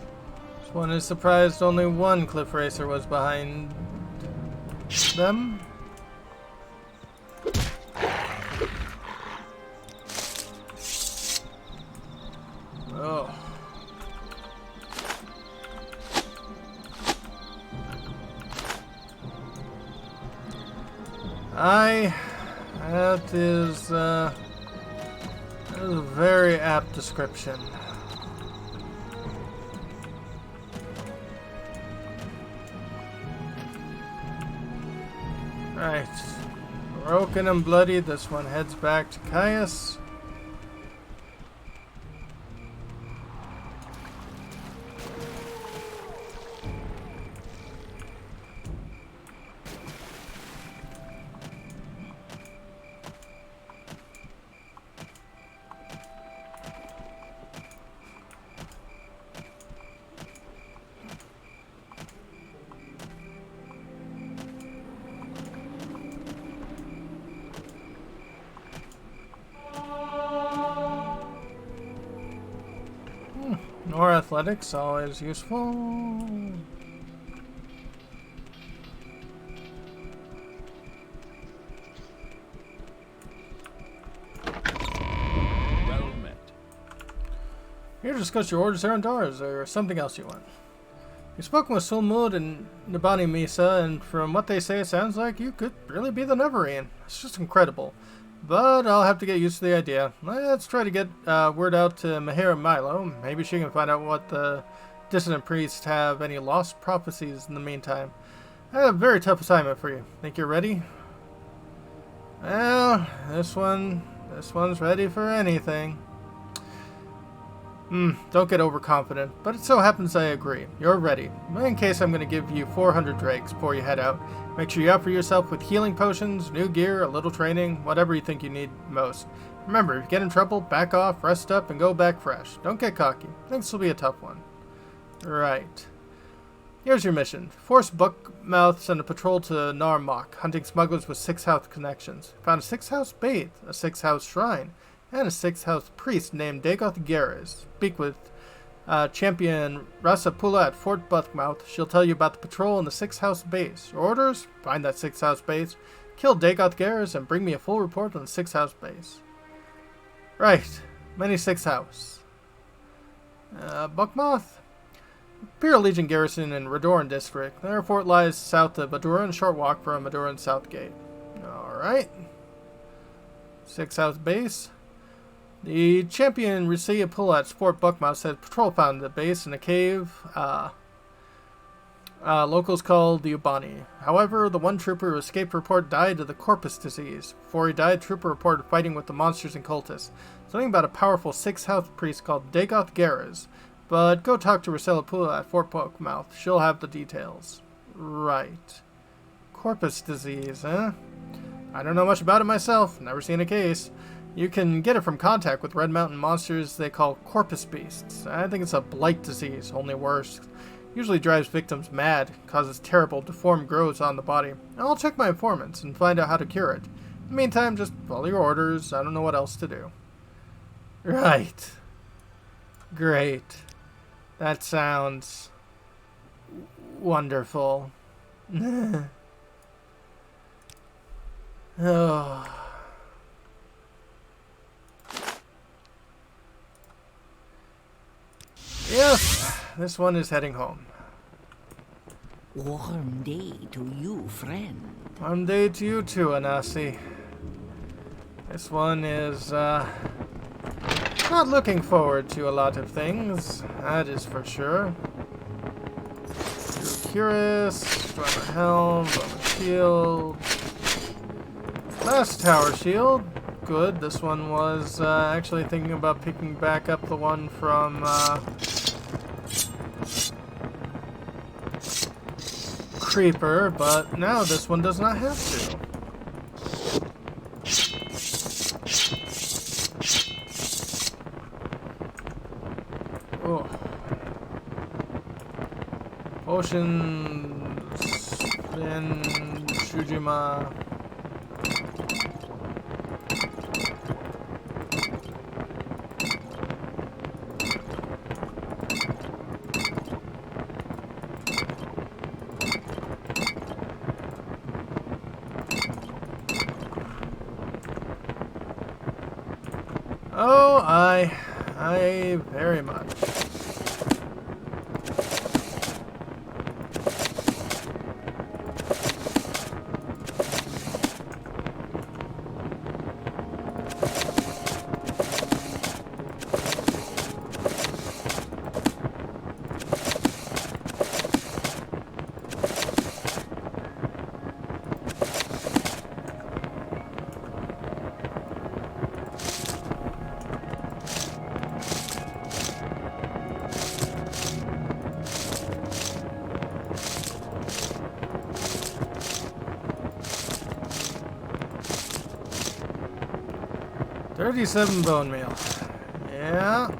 one is surprised only one cliff racer was behind them. Oh. That is a very apt description. Right. Broken and bloody, this one heads back to Caius. More athletics, always useful. Well met. Here to discuss your orders, Zan'ren-Dar. Is there something else you want? You've spoken with Sulmud and Nabani Misa, and from what they say, it sounds like you could really be the Neverine. It's just incredible. But I'll have to get used to the idea. Let's try to get word out to Mahira Milo. Maybe she can find out what the dissident priests have any lost prophecies in the meantime. I have a very tough assignment for you. Think you're ready? Well, this one's ready for anything. Don't get overconfident, but it so happens I agree. You're ready. In case, I'm going to give you 400 drakes before you head out. Make sure you offer yourself with healing potions, new gear, a little training, whatever you think you need most. Remember, if you get in trouble, back off, rest up, and go back fresh. Don't get cocky. This will be a tough one. Right. Here's your mission. Force Buckmouth send a patrol to Narmok, hunting smugglers with 6th house connections. Found a 6th house bait, a 6th house shrine, and a 6th house priest named Dagoth Garris. Speak with champion Rasapula at Fort Buckmouth. She'll tell you about the patrol and the 6th house base. Your orders? Find that 6th house base, kill Dagoth Garris, and bring me a full report on the 6th house base. Right. Many 6th house. Buckmouth? Imperial Legion garrison in Radoran district. Their fort lies south of Aduran, short walk from Aduran South Gate. Alright. 6th house base. The champion Rusia Pulat's Fort Buckmouth said patrol found the base in a cave. Locals called the Ubani. However, the one trooper who escaped report died of the corpus disease. Before he died, trooper reported fighting with the monsters and cultists. Something about a powerful 6th house priest called Dagoth Garris. But go talk to Rusella Pula at Fort Buckmouth. She'll have the details. Right. Corpus disease, eh? I don't know much about it myself. Never seen a case. You can get it from contact with Red Mountain monsters they call corpus beasts. I think it's a blight disease, only worse. Usually drives victims mad, causes terrible deformed growths on the body. I'll check my informants and find out how to cure it. In the meantime, just follow your orders. I don't know what else to do. Right. Great. That sounds wonderful. Oh. Yes, this one is heading home. Warm day to you, friend. Warm day to you too, Anasi. This one is, not looking forward to a lot of things, that is for sure. Cuirass, Drama Helm, Drama Shield. Last Tower Shield. good. This one was actually thinking about picking back up the one from Creeper, but now this one does not have to. Oh. Potions, Spin, Shujima. Oh, I very much. $37 bone meal. Yeah.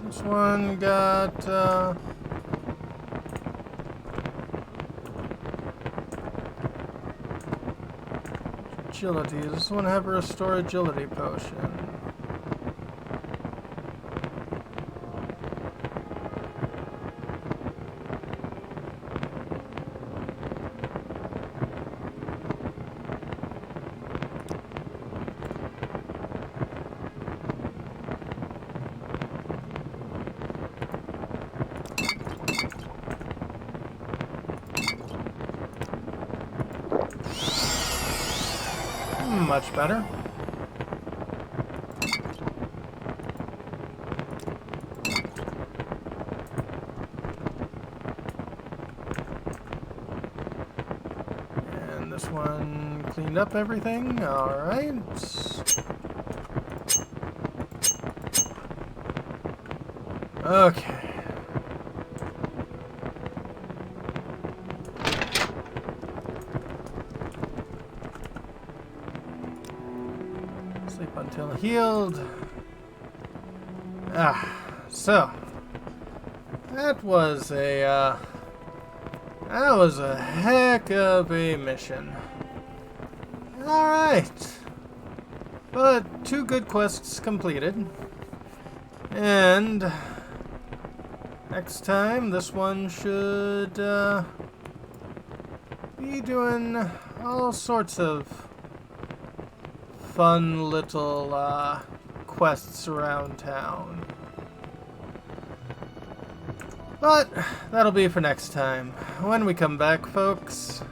This one got, agility. Does this one have a restore agility potion? Much better. And this one cleaned up everything. All right. Okay. Sleep until healed. So that was a heck of a mission. All right, but 2 good quests completed, and next time this one should be doing all sorts of fun little quests around town. But that'll be for next time. When we come back, folks,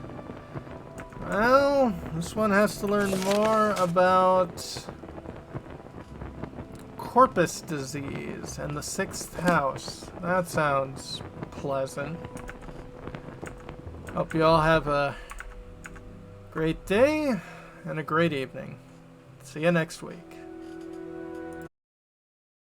well, this one has to learn more about corpus disease and the 6th house. That sounds pleasant. Hope you all have a great day and a great evening. See you next week.